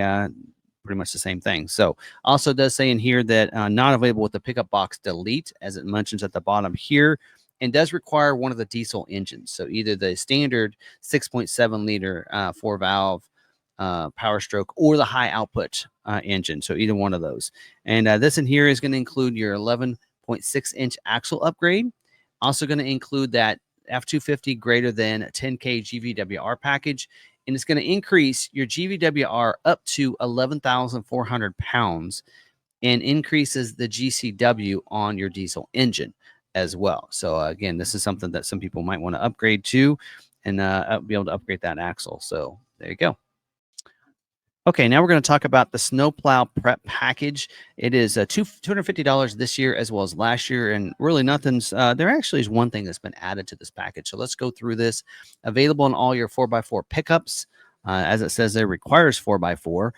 pretty much the same thing. So also does say in here that not available with the pickup box delete, as it mentions at the bottom here, and does require one of the diesel engines. So either the standard 6.7 liter 4-valve Power Stroke, or the high output engine. So either one of those. And this in here is going to include your 11.6-inch axle upgrade. Also going to include that F250 greater than 10K GVWR package. And it's going to increase your GVWR up to 11,400 pounds, and increases the GCW on your diesel engine as well. So again, this is something that some people might want to upgrade to, and be able to upgrade that axle. So there you go. Okay, now we're going to talk about the Snowplow Prep Package. It is $250 this year as well as last year, and really nothing's, there actually is one thing that's been added to this package. So let's go through this. Available in all your 4x4 pickups, as it says there, requires 4x4,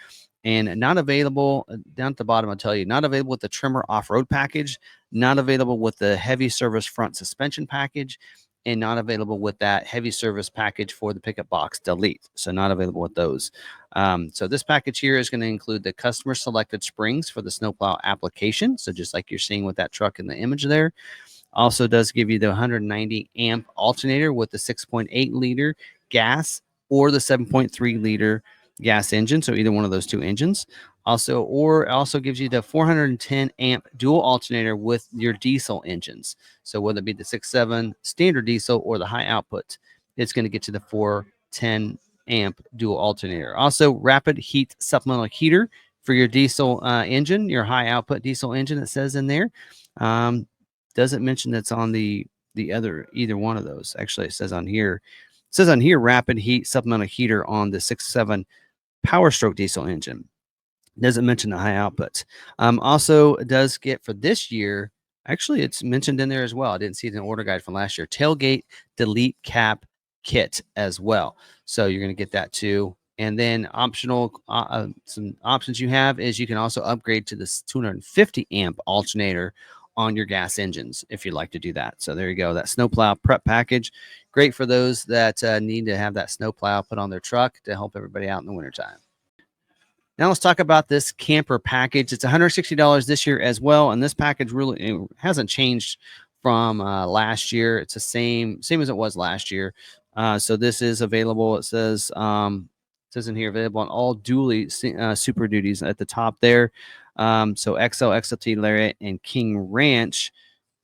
and not available, down at the bottom I'll tell you, not available with the Tremor Off-Road Package, not available with the Heavy Service Front Suspension Package, and not available with that Heavy Service Package for the pickup box delete. So not available with those. So this package here is going to include the customer selected springs for the snowplow application. So just like you're seeing with that truck in the image there. Also does give you the 190 amp alternator with the 6.8 liter gas or the 7.3 liter gas engine. So either one of those two engines. Also gives you the 410 amp dual alternator with your diesel engines. So whether it be the 6.7 standard diesel or the high output, it's going to get you the 410 amp dual alternator. Also, rapid heat supplemental heater for your diesel engine, your high output diesel engine. It says in there. Doesn't mention that's on the either one of those. Actually, it says on here. Rapid heat supplemental heater on the 6.7 Power Stroke diesel engine. Doesn't mention the high outputs. Also does get for this year. Actually, it's mentioned in there as well. I didn't see it in the order guide from last year. Tailgate delete cap kit as well. So you're going to get that too. And then optional, some options you have is you can also upgrade to this 250 amp alternator on your gas engines if you'd like to do that. So there you go. That snowplow prep package, great for those that need to have that snowplow put on their truck to help everybody out in the wintertime. Now let's talk about this camper package. It's $160 this year as well, and this package really hasn't changed from last year. It's the same as it was last year. So this is available. It says in here available on all dually Super Duties at the top there. So XL, XLT, Lariat, and King Ranch,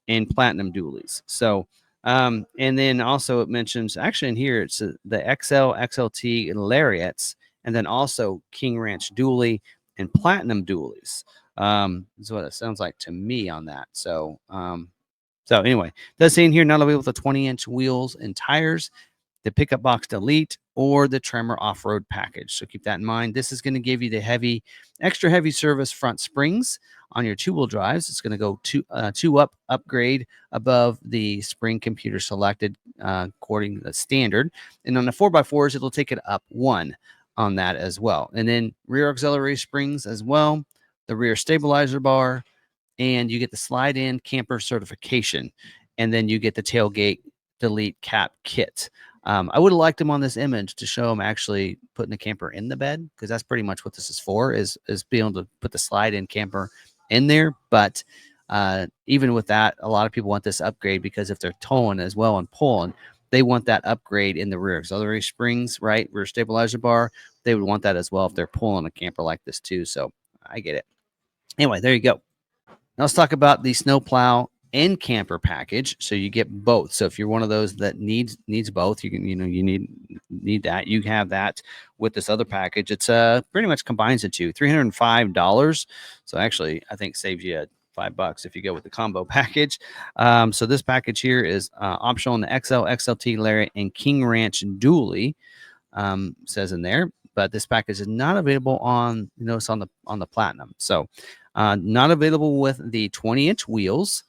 and Platinum dualies. So and then also it mentions actually in here it's the XL, XLT, and Lariats. And then also King Ranch dually and Platinum dualies. Is what it sounds like to me on that. So, anyway, does say in here not available with the 20-inch wheels and tires, the pickup box delete, or the Tremor Off-Road Package. So keep that in mind. This is going to give you the extra heavy service front springs On your two-wheel drives, it's going to go two up upgrade above the spring computer selected according to the standard. And on the 4x4s, it'll take it up one on that as well. And then rear auxiliary springs as well, the rear stabilizer bar, and you get the slide in camper certification. And then you get the tailgate delete cap kit. I would have liked them on this image to show them actually putting the camper in the bed, because that's pretty much what this is for, is being able to put the slide in camper in there. But even with that, a lot of people want this upgrade because if they're towing as well and pulling, they want that upgrade in the rear auxiliary springs, right? Rear stabilizer bar. They would want that as well if they're pulling a camper like this too. So I get it. Anyway, there you go. Now let's talk about the snowplow and camper package. So you get both. So if you're one of those that needs both, you need that. You have that with this other package. It's pretty much combines the two, $305. So actually, I think saves you $5 if you go with the combo package. So this package here is optional in the XL, XLT, Lariat, and King Ranch dually. Says in there, but this package is not available on, notice on the Platinum. So not available with the 20-inch wheels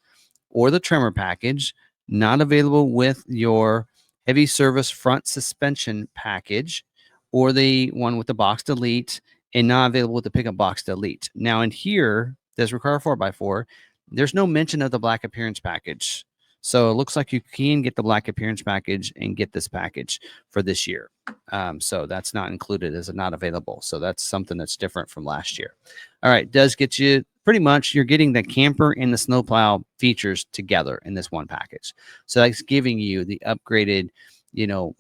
or the Tremor package, not available with your heavy service front suspension package or the one with the box delete, and not available with the pickup box delete. Now in here, this require 4x4, there's no mention of the black appearance package. So it looks like you can get the black appearance package and get this package for this year. So that's not included as not available. So that's something that's different from last year. All right, does get you pretty much, you're getting the camper and the snowplow features together in this one package. So that's giving you the upgraded, the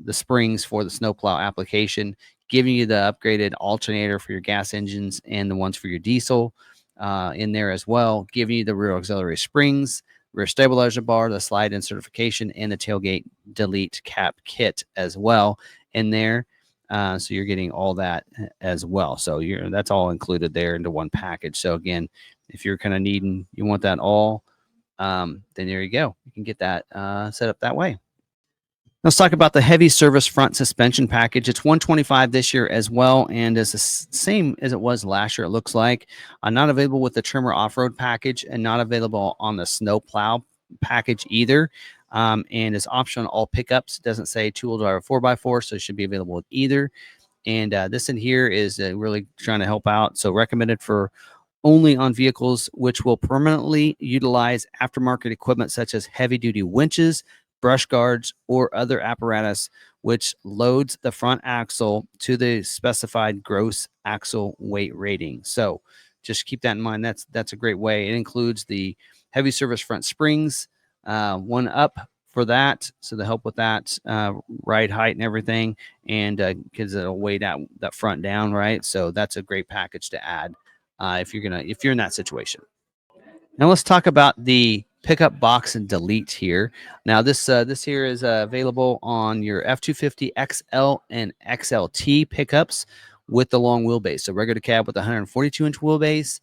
springs for the snowplow application, giving you the upgraded alternator for your gas engines and the ones for your diesel in there as well, giving you the rear auxiliary springs, rear stabilizer bar, the slide in certification, and the tailgate delete cap kit as well in there. So you're getting all that as well. So that's all included there into one package. So again, if you're kind of needing, you want that all, then there you go. You can get that set up that way. Let's talk about the heavy service front suspension package. It's $125 this year as well, and is the same as it was last year, it looks like. Not available with the Tremor Off-Road Package, and not available on the Snowplow package either. And is optional on all pickups. It doesn't say two-wheel drive or 4x4, so it should be available with either. And this in here is really trying to help out. So recommended for only on vehicles which will permanently utilize aftermarket equipment such as heavy-duty winches, brush guards, or other apparatus which loads the front axle to the specified gross axle weight rating. So just keep that in mind. That's a great way. It includes the heavy service front springs, one up for that, so to help with that ride height and everything, and because it'll weigh that front down, right? So that's a great package to add if you're in that situation. Now let's talk about the pickup box and delete here. Now this here is available on your F250 XL and XLT pickups with the long wheelbase. So regular cab with 142-inch wheelbase,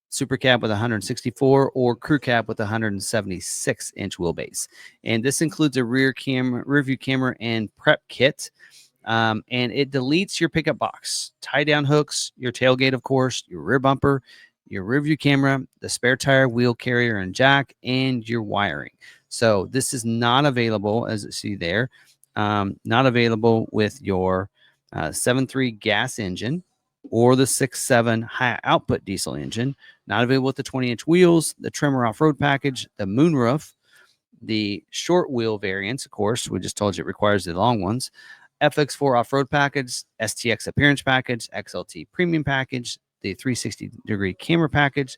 super cab with 164, or crew cab with 176-inch wheelbase. And this includes a rear view camera and prep kit. And it deletes your pickup box, tie down hooks, your tailgate, of course, your rear bumper, your rear view camera, the spare tire, wheel carrier, and jack, and your wiring. So this is not available, as you see there, not available with your 7.3 gas engine or the 6.7 high output diesel engine. Not available with the 20-inch wheels, the Tremor Off-Road Package, the moonroof, the short wheel variants, of course. We just told you it requires the long ones. FX4 Off-Road Package, STX Appearance Package, XLT Premium Package, the 360-degree camera package,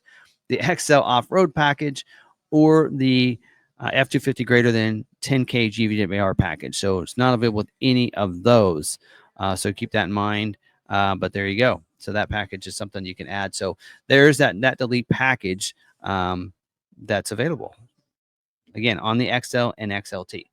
the XL Off-Road Package, or the F250 greater than 10K GVWR package. So it's not available with any of those. So keep that in mind. But there you go. So that package is something you can add. So there's that delete package that's available. Again, on the XL and XLT.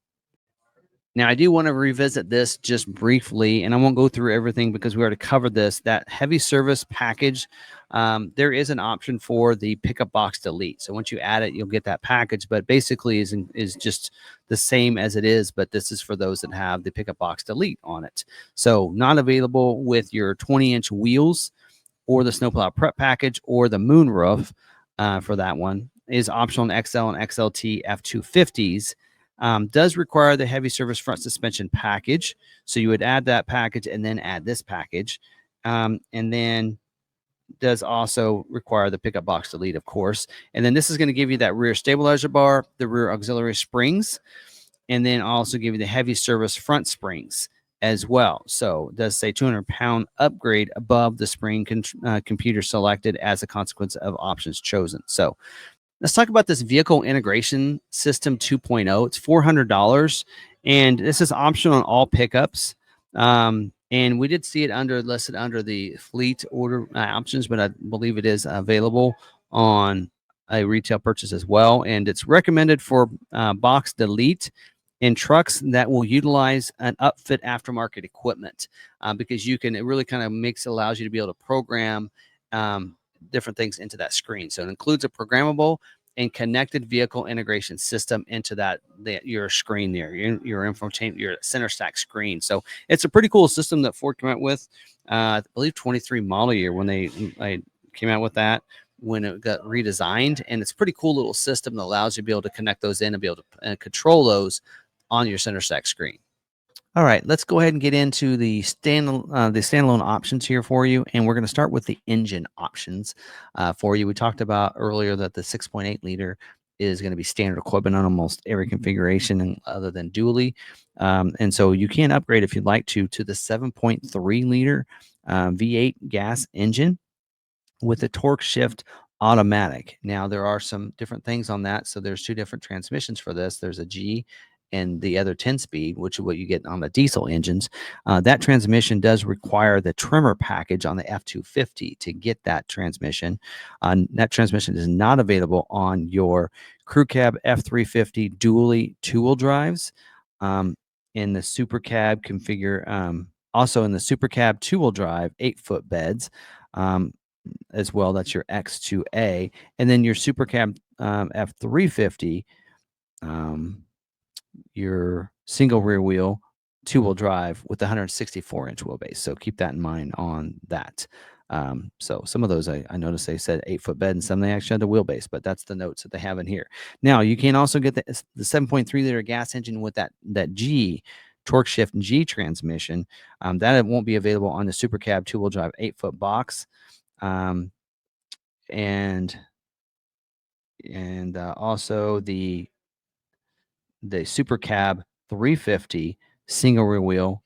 Now, I do want to revisit this just briefly, and I won't go through everything because we already covered this. That heavy service package, there is an option for the pickup box delete. So once you add it, you'll get that package, but basically is just the same as it is, but this is for those that have the pickup box delete on it. So not available with your 20-inch wheels or the snowplow prep package, or the moonroof for that one is optional in XL and XLT F250s. Does require the heavy service front suspension package. So you would add that package and then add this package. And then does also require the pickup box delete, of course. And then this is going to give you that rear stabilizer bar, the rear auxiliary springs, and then also give you the heavy service front springs as well. So it does say 200-pound upgrade above the spring computer selected as a consequence of options chosen. So let's talk about this vehicle integration system 2.0. It's $400, and this is optional on all pickups. And we did see it listed under the fleet order options, but I believe it is available on a retail purchase as well. And it's recommended for box delete in trucks that will utilize an upfit aftermarket equipment because it really kind of allows you to be able to program different things into that screen. So it includes a programmable and connected vehicle integration system into your screen there, your infotainment, your center stack screen. So it's a pretty cool system that Ford came out with, I believe 23 model year when they came out with that, when it got redesigned. And it's a pretty cool little system that allows you to be able to connect those in and be able to control those on your center stack screen. All right, let's go ahead and get into the standalone options here for you. And we're going to start with the engine options for you. We talked about earlier that the 6.8 liter is going to be standard equipment on almost every configuration other than dually. And so you can upgrade if you'd like to the 7.3 liter V8 gas engine with the torque shift automatic. Now, there are some different things on that. So there's two different transmissions for this. There's a G and the other 10-speed, which is what you get on the diesel engines. That transmission does require the Tremor package on the F250 to get that transmission. That transmission is not available on your Crew Cab F350 dually two-wheel drives. In the Super Cab configure, also in the Super Cab two-wheel drive 8-foot beds, as well. That's your X2A. And then your Super Cab F350, your single rear wheel two-wheel drive with the 164-inch wheelbase. So keep that in mind on that. So some of those I noticed they said 8-foot bed, and some they actually had the wheelbase, but that's the notes that they have in here. Now you can also get the 7.3 liter gas engine with that G torque shift G transmission. That it won't be available on the Super Cab two-wheel drive 8-foot box. And also the Super Cab 350 single rear wheel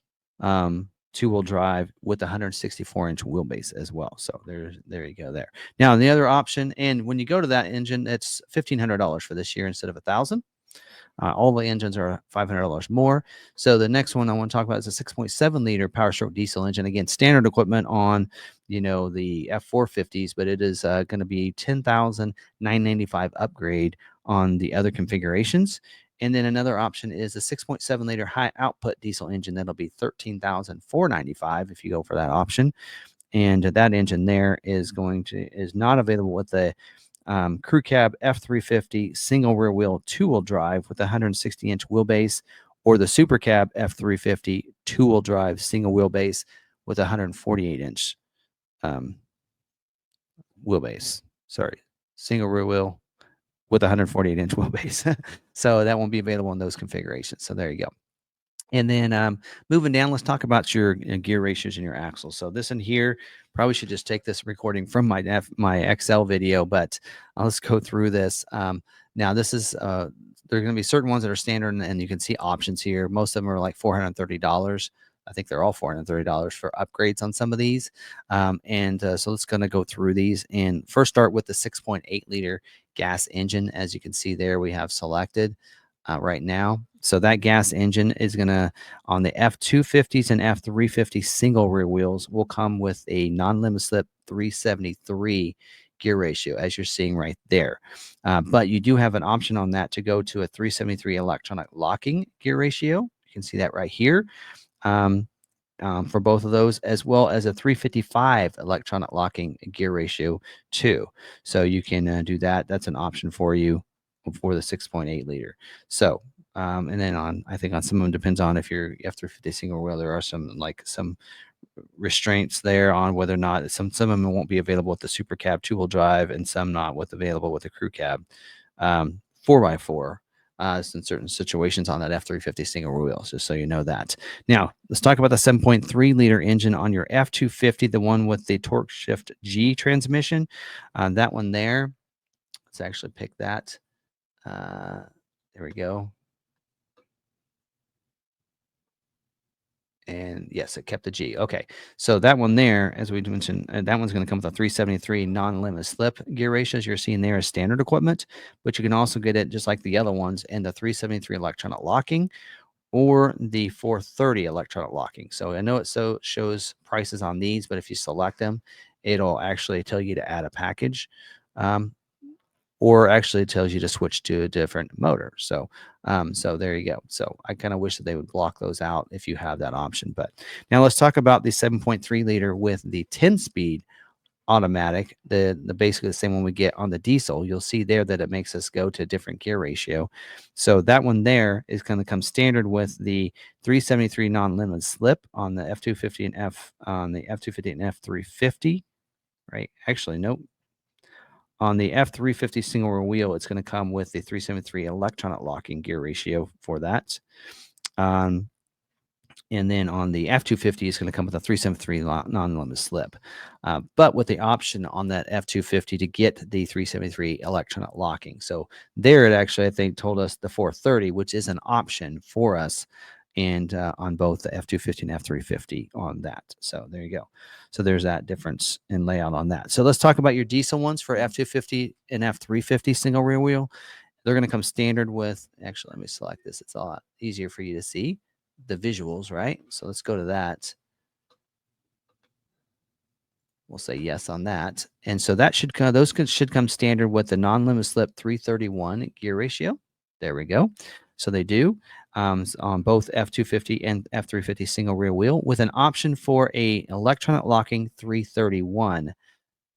two-wheel drive with a 164-inch wheelbase as well. So there you go there. Now the other option, and when you go to that engine, it's $1,500 for this year instead of $1,000. All the engines are $500 more. So the next one I want to talk about is a 6.7 liter Power Stroke diesel engine. Again, standard equipment on the F450s, but it is going to be $10,995 upgrade on the other configurations. And then another option is a 6.7 liter high output diesel engine. That'll be $13,495 if you go for that option. And that engine there is not available with the Crew Cab F350 single rear wheel two-wheel drive with a 160-inch wheelbase, or the Super Cab F350 two-wheel drive single wheelbase with a 148-inch wheelbase. Sorry, single rear wheel with a 148-inch wheelbase. So that won't be available in those configurations. So there you go. And then moving down, let's talk about your gear ratios and your axles. So this in here, probably should just take this recording from my XL video, but let's go through this. Now this is, there are going to be certain ones that are standard, and you can see options here. Most of them are like $430. I think they're all $430 for upgrades on some of these. So let's going to go through these and first start with the 6.8 liter gas engine. As you can see there, we have selected right now. So that gas engine is going to, on the F250s and F350 single rear wheels, will come with a non-limit slip 373 gear ratio, as you're seeing right there. But you do have an option on that to go to a 373 electronic locking gear ratio. You can see that right here. For both of those, as well as a 355 electronic locking gear ratio too. So you can do that. That's an option for you for the 6.8 liter. So, and then I think on some of them depends on if you're F350 single wheel, there are some restraints there on whether or not some of them won't be available with the super cab 2-wheel drive and some not with available with the crew cab 4x4 in certain situations on that F350 single rear wheels, just so you know that. Now, let's talk about the 7.3 liter engine on your F250, the one with the torque shift G transmission. That one there, let's actually pick that. There we go. And yes, it kept the G. Okay. So that one there, as we mentioned, that one's going to come with a 373 non-limit slip gear ratios. You're seeing there as standard equipment, but you can also get it just like the other ones in the 373 electronic locking or the 430 electronic locking. So I know it shows prices on these, but if you select them, it'll actually tell you to add a package. Or actually it tells you to switch to a different motor. So, so there you go. So I kind of wish that they would block those out if you have that option. But now let's talk about the 7.3 liter with the 10-speed automatic, the basically the same one we get on the diesel. You'll see there that it makes us go to a different gear ratio. So that one there is going to come standard with the 373 non-limited slip on the F250 and F250 and F350. Right? Actually, nope. On the F350 single rear wheel, it's going to come with the 373 electronic locking gear ratio for that. And then on the F250, it's going to come with a 373 non-limited slip. But with the option on that F250 to get the 373 electronic locking. So there it actually, I think, told us the 430, which is an option for us. And on both the F250 and F350 on that. So there you go. So there's that difference in layout on that. So let's talk about your diesel ones for F250 and F350 single rear wheel. They're going to come standard with, actually, let me select this. It's a lot easier for you to see the visuals, right? So let's go to that. We'll say yes on that. And so that should come, should come standard with the non-limit slip 331 gear ratio. There we go. So they do on both F250 and F350 single rear wheel with an option for a electronic locking 331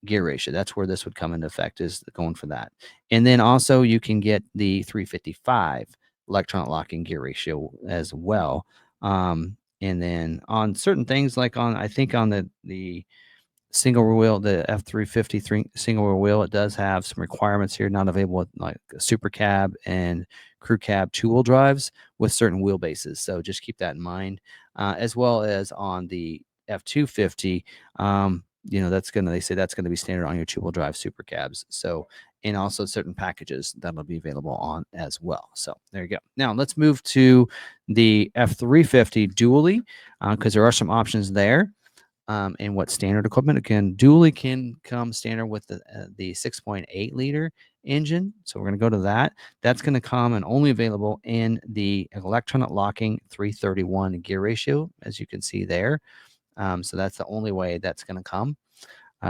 gear ratio. That's where this would come into effect, is going for that. And then also you can get the 355 electronic locking gear ratio as well. And then on certain things, like on, I think on the single rear wheel, the F350 single rear wheel, it does have some requirements here not available with like a super cab and crew cab 2-wheel drives with certain wheelbases. So just keep that in mind, as well as on the F250. They say that's gonna be standard on your 2-wheel drive super cabs. So, and also certain packages that'll be available on as well. So there you go. Now let's move to the F350 dually, because there are some options there. And what standard equipment dually can come standard with the 6.8 liter engine. So we're going to go to that. That's going to come and only available in the electronic locking 331 gear ratio, as you can see there. So that's the only way that's going to come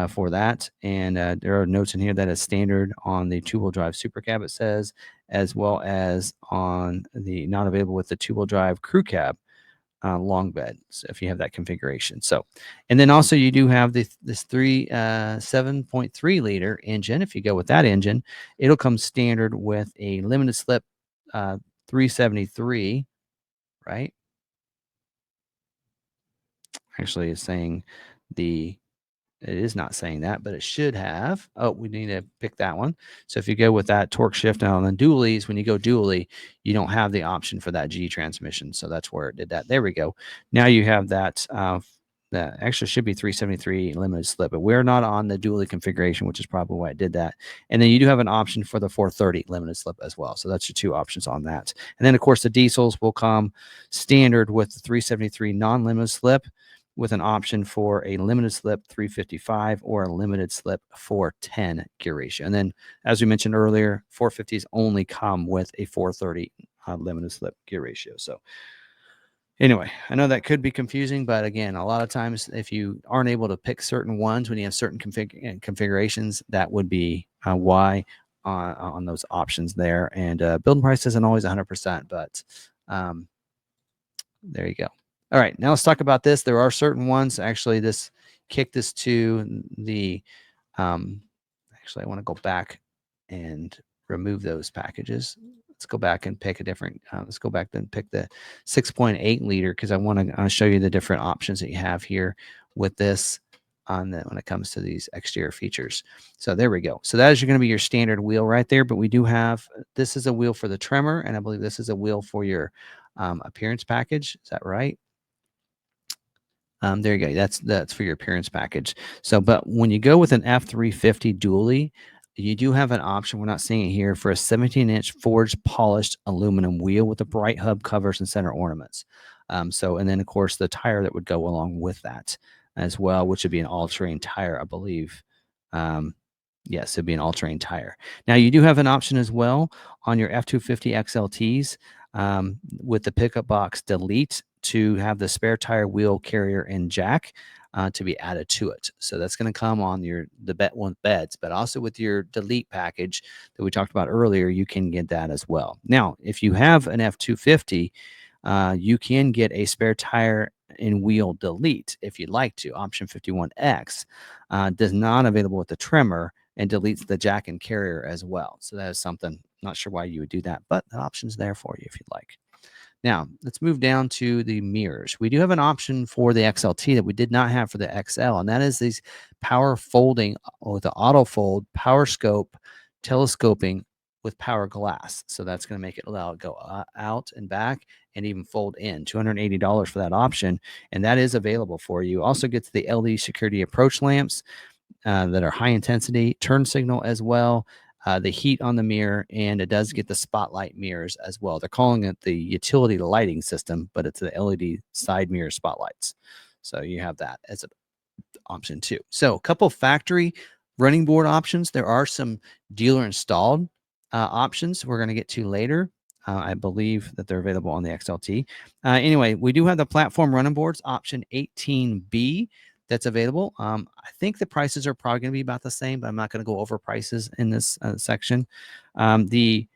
for that. And there are notes in here that is standard on the 2-wheel drive super cab, it says, as well as on the not available with the 2-wheel drive crew cab long bed, so if you have that configuration. So, and then also you do have this 7.3 liter engine. If you go with that engine, it'll come standard with a limited slip 373, right? Actually, it's saying it is not saying that, but it should have. Oh, we need to pick that one. So if you go with that torque shift now, and then dualies, when you go dually, you don't have the option for that G transmission. So that's where it did that. There we go. Now you have that. That actually should be 373 limited slip, but we're not on the dually configuration, which is probably why it did that. And then you do have an option for the 430 limited slip as well. So that's your two options on that. And then of course the diesels will come standard with the 373 non-limited slip, with an option for a limited slip 355 or a limited slip 410 gear ratio. And then, as we mentioned earlier, 450s only come with a 430 limited slip gear ratio. So anyway, I know that could be confusing, but again, a lot of times if you aren't able to pick certain ones when you have certain configurations, that would be why on those options there. And building price isn't always 100%, but there you go. All right, now let's talk about this. There are certain ones. Actually, this kicked us to the. Actually, I want to go back and remove those packages. let's go back and pick a different, let's go back and pick the 6.8 liter because I want to show you the different options that you have here with this on the, when it comes to these exterior features. So there we go. So that is going to be your standard wheel right there, but we do have, this is a wheel for the Tremor, and I believe this is a wheel for your appearance package. Is that right? There you go. That's for your appearance package. So, but when you go with an F350 dually, you do have an option. We're not seeing it here for a 17-inch forged polished aluminum wheel with the bright hub covers and center ornaments. So, and then of course the tire that would go along with that as well, which would be an all-terrain tire, I believe. Yes, it'd be an all-terrain tire. Now you do have an option as well on your F250 XLTs with the pickup box delete to have the spare tire, wheel carrier, and jack to be added to it. So that's going to come on the beds, but also with your delete package that we talked about earlier, you can get that as well. Now, if you have an F250, you can get a spare tire and wheel delete if you'd like to. Option 51X does not available with the Tremor and deletes the jack and carrier as well. So that is something, not sure why you would do that, but the option's there for you if you'd like. Now, let's move down to the mirrors. We do have an option for the XLT that we did not have for the XL, and that is these power folding with the auto fold, power scope, telescoping with power glass. So that's going to make it allow it go out and back and even fold in. $280 for that option, and that is available for you. Also gets the LED security approach lamps that are high intensity, turn signal as well, the heat on the mirror, and it does get the spotlight mirrors as well. They're calling it the utility lighting system, but it's the LED side mirror spotlights. So you have that as an option too. So a couple factory running board options. There are some dealer installed options we're going to get to later. I believe that they're available on the XLT. Anyway, we do have the platform running boards, option 18B. That's available. I think the prices are probably going to be about the same, but I'm not going to go over prices in this section. The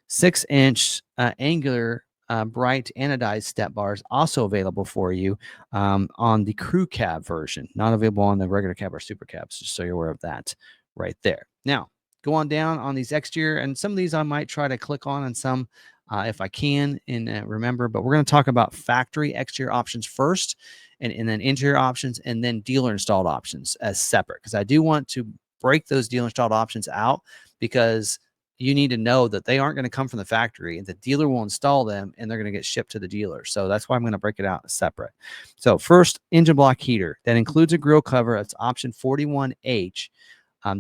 6-inch angular bright anodized step bars also available for you on the crew cab version, not available on the regular cab or super cabs, just so you're aware of that right there. Now, go on down on these exterior, and some of these I might try to click on and some if I can and remember, but we're going to talk about factory exterior options first, and then interior options, and then dealer installed options as separate, because I do want to break those dealer installed options out, because you need to know that they aren't going to come from the factory, and the dealer will install them and they're going to get shipped to the dealer. So that's why I'm going to break it out separate. So first, engine block heater that includes a grill cover. It's option 41H.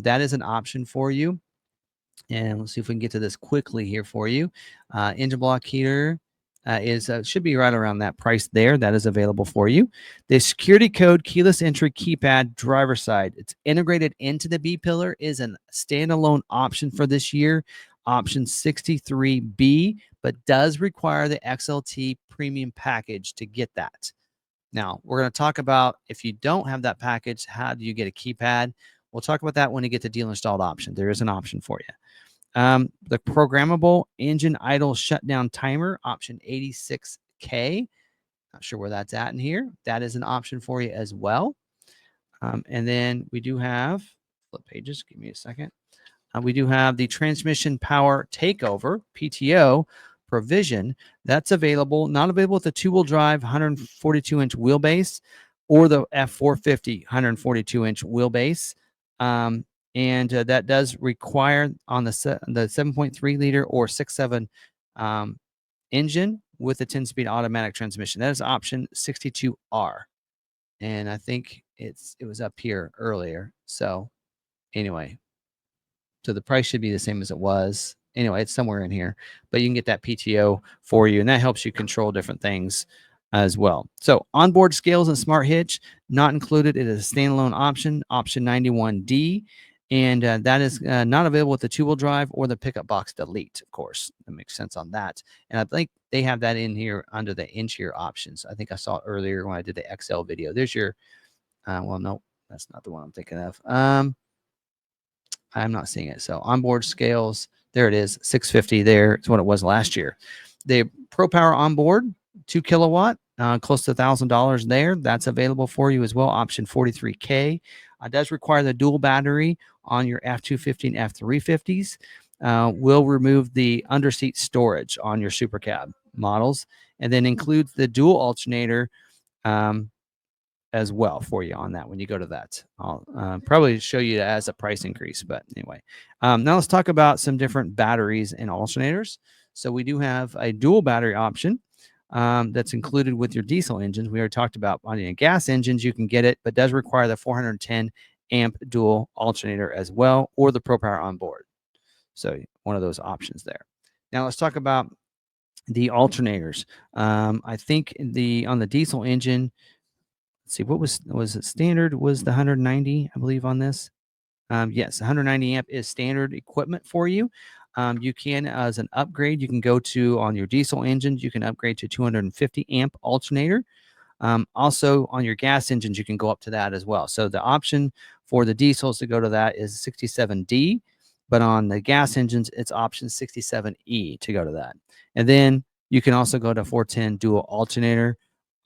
That is an option for you. And let's see if we can get to this quickly here for you. Engine block heater should be right around that price there. That is available for you. The security code keyless entry keypad driver side, it's integrated into the B pillar, is a standalone option for this year, option 63B, but does require the XLT Premium Package to get that. Now, we're going to talk about if you don't have that package, how do you get a keypad? We'll talk about that when you get to dealer installed option. There is an option for you. The programmable engine idle shutdown timer, option 86K. Not sure where that's at in here. That is an option for you as well. And then we do have, flip pages, give me a second. We do have the transmission power takeover, PTO, provision. That's available, not available with the two-wheel drive 142-inch wheelbase or the F450 142-inch wheelbase. And that does require on the 7.3 liter or 6.7 engine with a 10-speed automatic transmission. That is option 62R. And I think it was up here earlier. So anyway, so the price should be the same as it was. Anyway, it's somewhere in here, but you can get that PTO for you, and that helps you control different things as well. So onboard scales and smart hitch, not included. It is a standalone option, option 91D, and that is not available with the two-wheel drive or the pickup box delete, of course. That makes sense on that. And I think they have that in here under the interior options. I think I saw it earlier when I did the XL video. There's your, well, no, that's not the one I'm thinking of. I'm not seeing it. So onboard scales, there it is, 650 there. It's what it was last year. The Pro Power onboard, 2 kilowatt, close to $1,000 there. That's available for you as well. Option 43K. Does require the dual battery on your F250 and F350s. will remove the underseat storage on your Super Cab models, and then includes the dual alternator as well for you on that when you go to that. I'll probably show you as a price increase, but anyway. Now let's talk about some different batteries and alternators. So we do have a dual battery option that's included with your diesel engines. We already talked about on your gas engines, you can get it, but does require the 410 amp dual alternator as well, or the Pro Power on board. So one of those options there. Now let's talk about the alternators. I think on the diesel engine, let's see, what was it standard? Was the 190, I believe, on this? Yes, 190 amp is standard equipment for you. You can, as an upgrade, you can go to on your diesel engines, you can upgrade to 250 amp alternator. Also, on your gas engines, you can go up to that as well. So the option for the diesels to go to that is 67D, but on the gas engines, it's option 67E to go to that. And then you can also go to 410 dual alternator.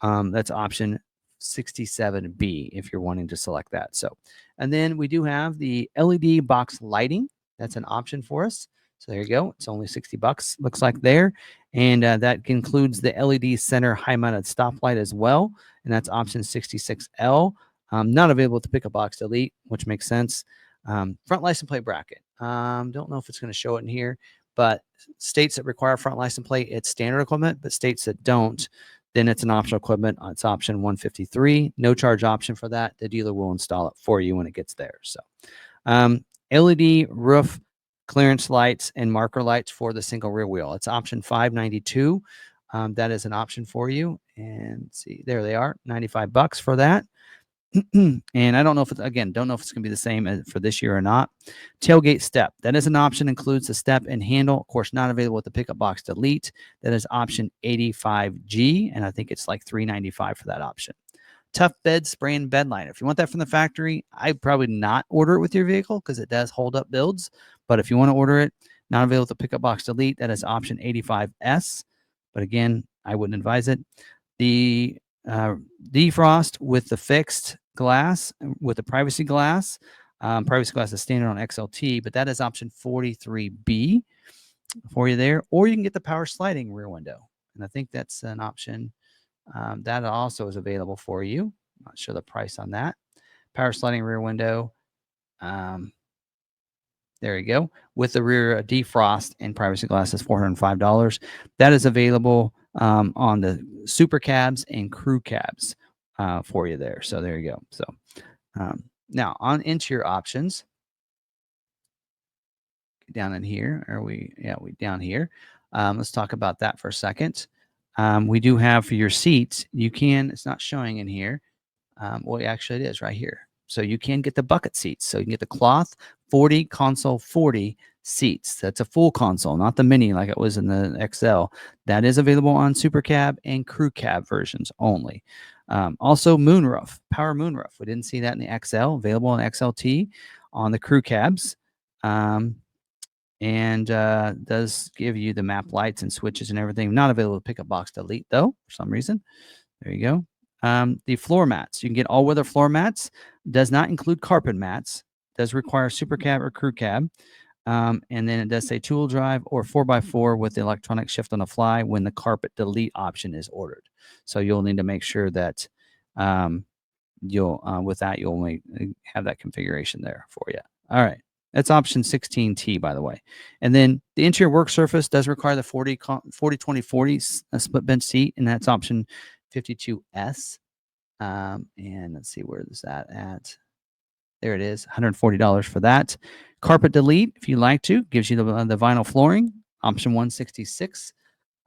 That's option 67B if you're wanting to select that. So, and then we do have the LED box lighting. That's an option for us. So there you go. It's only $60, looks like there. And that includes the LED center high mounted stoplight as well. And that's option 66L. Not available to pick a box delete, which makes sense. Front license plate bracket. Don't know if it's going to show it in here, but states that require front license plate, it's standard equipment, but states that don't, then it's an optional equipment. It's option 153. No charge option for that. The dealer will install it for you when it gets there. So LED roof clearance lights and marker lights for the single rear wheel. It's option 592. That is an option for you. And see, there they are, $95 for that. And I don't know if it's, again, don't know if it's going to be the same for this year or not. Tailgate step. That is an option, includes the step and handle. Of course, not available with the pickup box delete. That is option 85G. And I think it's like $395 for that option. Tough bed spray and bed liner. If you want that from the factory, I'd probably not order it with your vehicle because it does hold up builds. But if you want to order it, not available with the pickup box delete, that is option 85S. But again, I wouldn't advise it. The defrost with the fixed glass, with the privacy glass. Privacy glass is standard on XLT, but that is option 43B for you there. Or you can get the power sliding rear window. And I think that's an option that also is available for you. I'm not sure the price on that. Power sliding rear window. There you go. With the rear defrost and privacy glass is $405. That is available on the super cabs and crew cabs for you there. So there you go. So now on interior options. Down in here, are we? Yeah, we down here. Let's talk about that for a second. We do have for your seats, you can, it's not showing in here. Well, actually it is right here. So you can get the bucket seats. So you can get the cloth 40 console 40 seats. That's a full console, not the mini like it was in the XL. That is available on Super Cab and Crew Cab versions only. Also moonroof, power moonroof. We didn't see that in the XL, available on XLT on the Crew Cabs. And does give you the map lights and switches and everything. Not available to pickup box delete though, for some reason. There you go. The floor mats. You can get all-weather floor mats. Does not include carpet mats. Does require Super Cab or Crew Cab. And then it does say two-wheel drive or 4x4 with the electronic shift on the fly when the carpet delete option is ordered. So you'll need to make sure that with that, you'll only have that configuration there for you. All right. That's option 16T, by the way. And then the interior work surface does require the 40-20-40 split bench seat, and that's option 52S. And let's see, where is that at? There it is, $140 for that. Carpet delete, if you like to, gives you the vinyl flooring, option 166.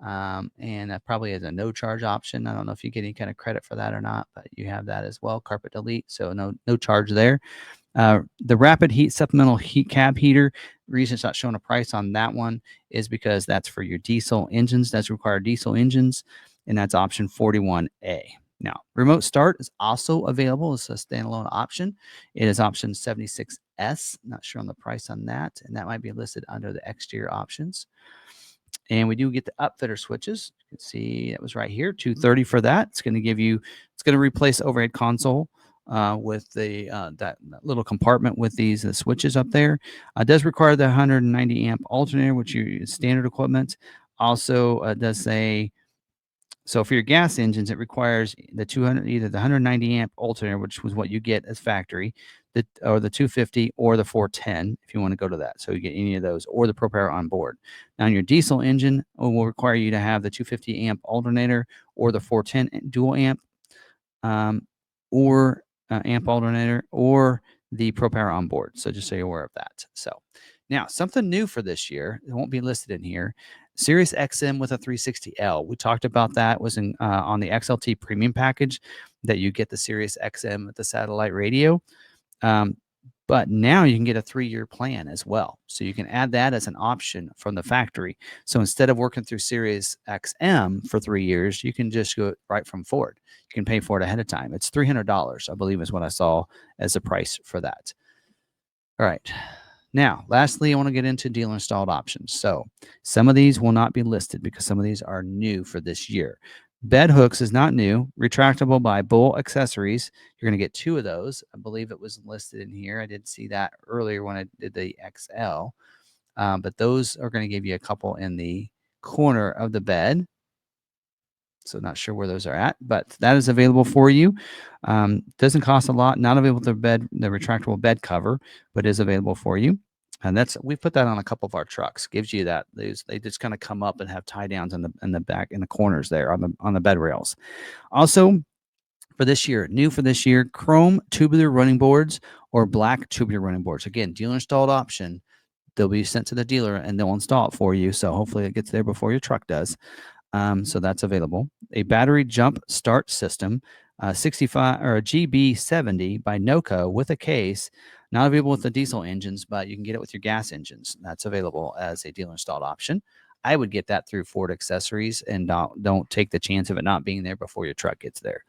And that probably is a no charge option. I don't know if you get any kind of credit for that or not, but you have that as well, carpet delete. So no charge there. The rapid heat supplemental heat cab heater, the reason it's not showing a price on that one is because that's for your diesel engines. That's required diesel engines, and that's option 41A. Now, remote start is also available as a standalone option. It is option 76S. Not sure on the price on that, and that might be listed under the exterior options. And we do get the upfitter switches. You can see that was right here, $230 for that. It's going to give you, it's going to replace overhead console with the that little compartment with these switches up there. It does require the 190 amp alternator, which is standard equipment. Also, does say so for your gas engines, it requires the 200, either the 190 amp alternator, which was what you get as factory, or the 250 or the 410 if you want to go to that. So you get any of those or the Pro Power on board. Now, your diesel engine will require you to have the 250 amp alternator or the 410 dual amp, or amp alternator, or the Pro Power on board. So just so you're aware of that. So now something new for this year, it won't be listed in here. Sirius XM with a 360L. We talked about that. It was in on the XLT Premium Package that you get the Sirius XM with the satellite radio. But now you can get a 3-year plan as well. So you can add that as an option from the factory. So instead of working through Sirius XM for 3 years, you can just go right from Ford. You can pay for it ahead of time. It's $300, I believe, is what I saw as the price for that. All right. Now, lastly, I want to get into dealer installed options. So some of these will not be listed because some of these are new for this year. Bed hooks is not new. Retractable by Bull Accessories. You're going to get 2 of those. I believe it was listed in here. I did see that earlier when I did the XL. But those are going to give you a couple in the corner of the bed. So not sure where those are at, but that is available for you. Doesn't cost a lot. Not available the retractable bed cover, but is available for you. And we put that on a couple of our trucks. Gives you that. They just kind of come up and have tie downs in the back, in the corners there on the bed rails. Also, for this year, new for this year, chrome tubular running boards or black tubular running boards. Again, dealer installed option. They'll be sent to the dealer and they'll install it for you. So hopefully it gets there before your truck does. So that's available. A battery jump start system, 65 or a GB70 by NOCO with a case. Not available with the diesel engines, but you can get it with your gas engines. That's available as a dealer installed option. I would get that through Ford Accessories and don't take the chance of it not being there before your truck gets there.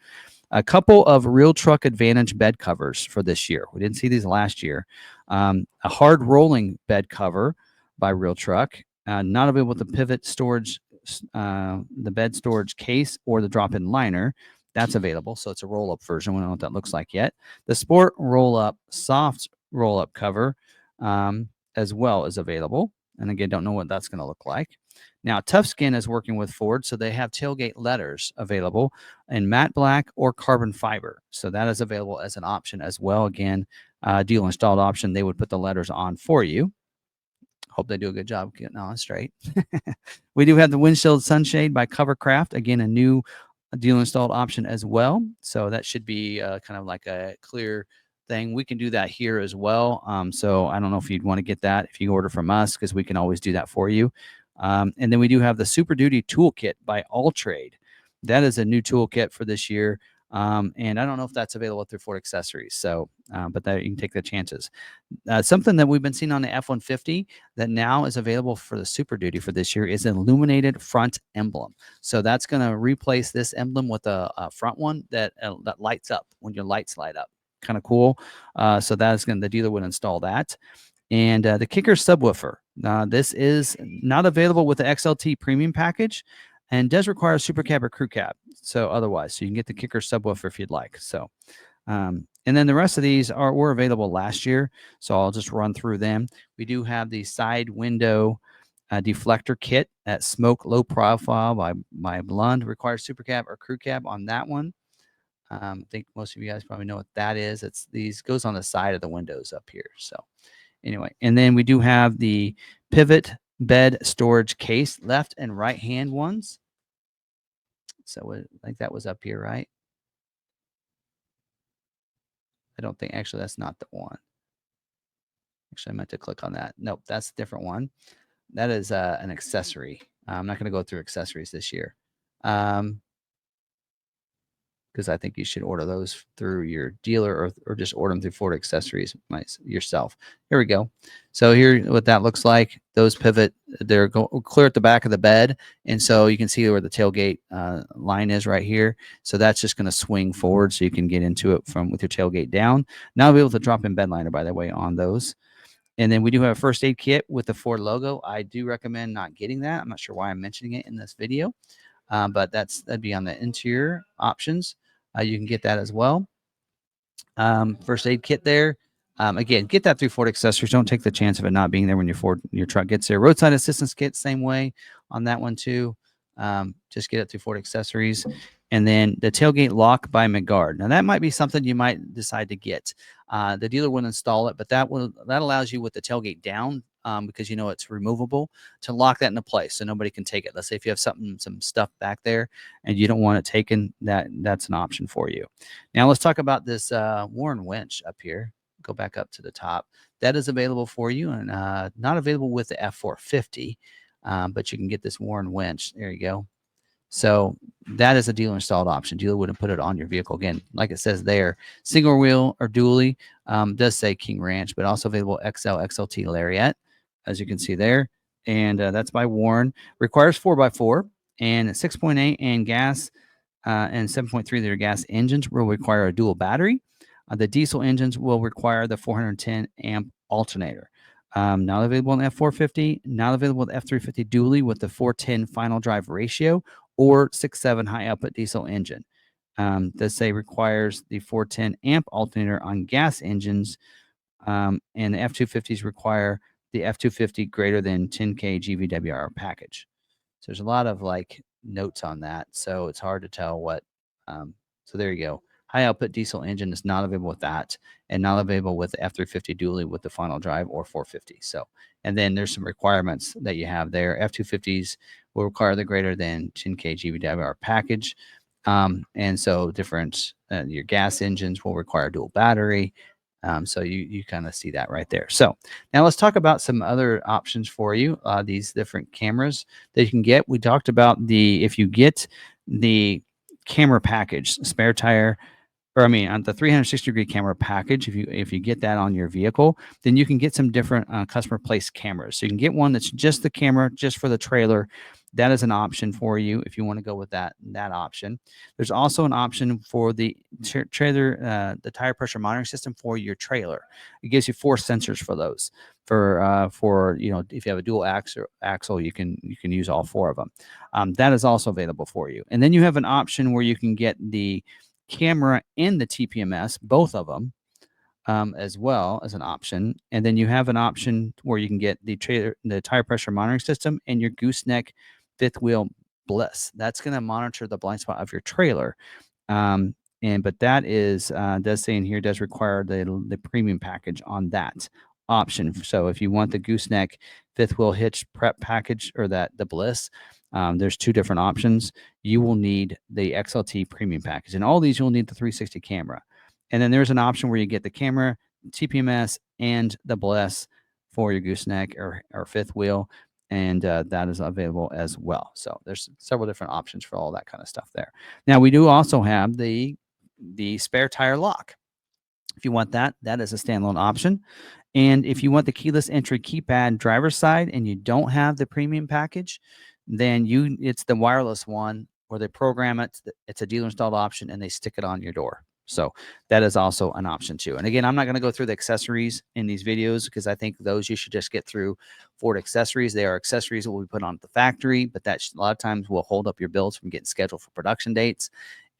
A couple of Real Truck Advantage bed covers for this year. We didn't see these last year. A hard rolling bed cover by Real Truck. Not available with the pivot storage, the bed storage case, or the drop-in liner. That's available. So it's a roll-up version. We don't know what that looks like yet. The Sport Roll-Up soft roll-up cover as well is available. And again, don't know what that's going to look like. Now, Tough Skin is working with Ford, so they have tailgate letters available in matte black or carbon fiber. So that is available as an option as well. Again, dealer installed option. They would put the letters on for you. Hope they do a good job getting on straight. We do have the windshield sunshade by Covercraft. Again, a new dealer installed option as well. So that should be kind of like a clear thing. We can do that here as well. So I don't know if you'd want to get that if you order from us, because we can always do that for you. And then we do have the Super Duty Toolkit by All Trade. That is a new toolkit for this year. And I don't know if that's available through Ford Accessories. So, but that you can take the chances. Something that we've been seeing on the F-150 that now is available for the Super Duty for this year is an illuminated front emblem. So that's going to replace this emblem with a front one that lights up when your lights light up. Kind of cool. So that is going to, the dealer would install that. And the Kicker subwoofer. This is not available with the XLT Premium Package and does require a super cab or crew cab. So you can get the Kicker subwoofer if you'd like. So, and then the rest of these were available last year. So I'll just run through them. We do have the side window deflector kit at Smoke Low Profile by Blund. Requires super cab or crew cab on that one. I think most of you guys probably know what that is. These goes on the side of the windows up here. So anyway, and then we do have the pivot bed storage case, left and right hand ones. So I think that was up here, right? I don't think, actually, that's not the one. Actually, I meant to click on that. Nope, that's a different one. That is an accessory. I'm not going to go through accessories this year. Because I think you should order those through your dealer or just order them through Ford Accessories yourself. Here we go. So here, what that looks like. Those pivot, they're clear at the back of the bed, and so you can see where the tailgate line is right here. So that's just going to swing forward, so you can get into it with your tailgate down. Now I'll be able to drop in bed liner, by the way, on those. And then we do have a first aid kit with the Ford logo. I do recommend not getting that. I'm not sure why I'm mentioning it in this video. But that'd be on the interior options. You can get that as well. First aid kit there. Again, get that through Ford Accessories. Don't take the chance of it not being there when your truck gets there. Roadside assistance kit, same way on that one too. Just get it through Ford Accessories. And then the tailgate lock by McGuard. Now that might be something you might decide to get. The dealer will install it, but that allows you with the tailgate down, because it's removable, to lock that into place so nobody can take it. Let's say if you have some stuff back there and you don't want it taken, that's an option for you. Now let's talk about this Warren winch up here. Go back up to the top. That is available for you, and not available with the F450, but you can get this Warren winch. There you go. So that is a dealer installed option. Dealer wouldn't put it on your vehicle. Again, like it says there, single wheel or dually. Does say King Ranch, but also available XLT Lariat, as you can see there. And that's by Warren. Requires 4x4 and 6.8 and gas, and 7.3 liter gas engines will require a dual battery. The diesel engines will require the 410 amp alternator. Not available on the F450, not available with the F350 dually with the 410 final drive ratio or 6.7 high output diesel engine. Does say requires the 410 amp alternator on gas engines, and the F250s require the F250 greater than 10K GVWR package. So there's a lot of notes on that, so it's hard to tell what. So there you go. High output diesel engine is not available with that, and not available with the F350 dually with the final drive or 450. So, and then there's some requirements that you have there. F250s will require the greater than 10K GVWR package, and so different. Your gas engines will require dual battery. So you kind of see that right there. So now let's talk about some other options for you. These different cameras that you can get. We talked about if you get the camera package, spare tire, or on the 360-degree camera package, if you get that on your vehicle, then you can get some different customer placed cameras. So you can get one that's just the camera, just for the trailer. That is an option for you if you want to go with that option. There's also an option for the trailer, the tire pressure monitoring system for your trailer. It gives you 4 sensors for those. For if you have a dual axle, you can use all 4 of them. That is also available for you. And then you have an option where you can get the camera and the TPMS, both of them, as well as an option. And then you have an option where you can get the tire pressure monitoring system and your Gooseneck 5th wheel bliss. That's going to monitor the blind spot of your trailer. But that is does say in here does require the premium package on that option. So if you want the Gooseneck 5th wheel hitch prep package or the bliss, there's 2 different options. You will need the XLT Premium Package, and all these you'll need the 360 camera. And then there's an option where you get the camera, TPMS, and the bliss for your Gooseneck or 5th wheel, and that is available as well. So there's several different options for all that kind of stuff there. Now we do also have the spare tire lock. If you want that is a standalone option. And if you want the keyless entry keypad driver's side and you don't have the premium package, then it's the wireless one where they program it. It's a dealer installed option and they stick it on your door. So that is also an option too. And again, I'm not going to go through the accessories in these videos because I think those you should just get through Ford Accessories. They are accessories that will be put on at the factory, but that a lot of times will hold up your builds from getting scheduled for production dates.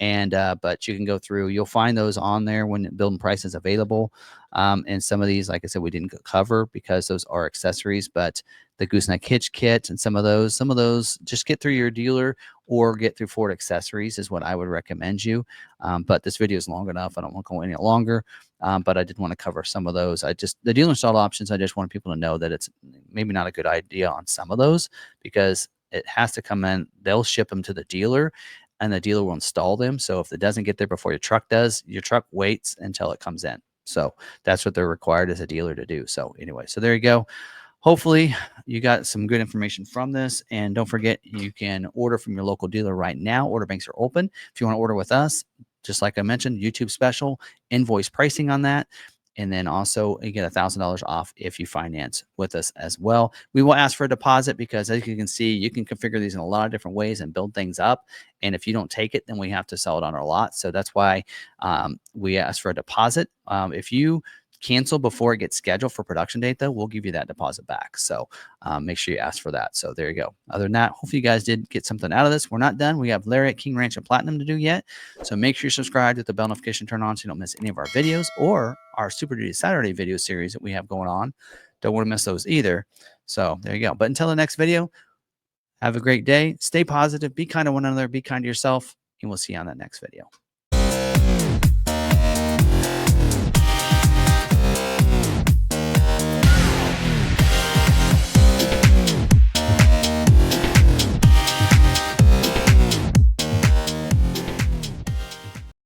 And but you can go through, you'll find those on there when building price is available. And some of these, like I said, we didn't cover because those are accessories, but the Gooseneck hitch kit and some of those just get through your dealer or get through Ford Accessories is what I would recommend you. But this video is long enough. I don't want to go any longer. But I did want to cover some of those. The dealer installed options, I just want people to know that it's maybe not a good idea on some of those because it has to come in. They'll ship them to the dealer and the dealer will install them. So if it doesn't get there before your truck does, your truck waits until it comes in. So that's what they're required as a dealer to do. So anyway, so there you go. Hopefully you got some good information from this. And don't forget, you can order from your local dealer right now. Order banks are open. If you want to order with us, just like I mentioned, YouTube special, invoice pricing on that. And then also you get $1,000 off if you finance with us as well. We will ask for a deposit because as you can see, you can configure these in a lot of different ways and build things up. And if you don't take it, then we have to sell it on our lot. So that's why we ask for a deposit. If you cancel before it gets scheduled for production date, though, we'll give you that deposit back. So make sure you ask for that. So there you go. Other than that, hopefully you guys did get something out of this. We're not done. We have Lariat, King Ranch, and Platinum to do yet. So make sure you subscribe with the bell notification turned on so you don't miss any of our videos or our Super Duty Saturday video series that we have going on. Don't want to miss those either. So there you go. But until the next video, have a great day. Stay positive. Be kind to one another. Be kind to yourself. And we'll see you on that next video.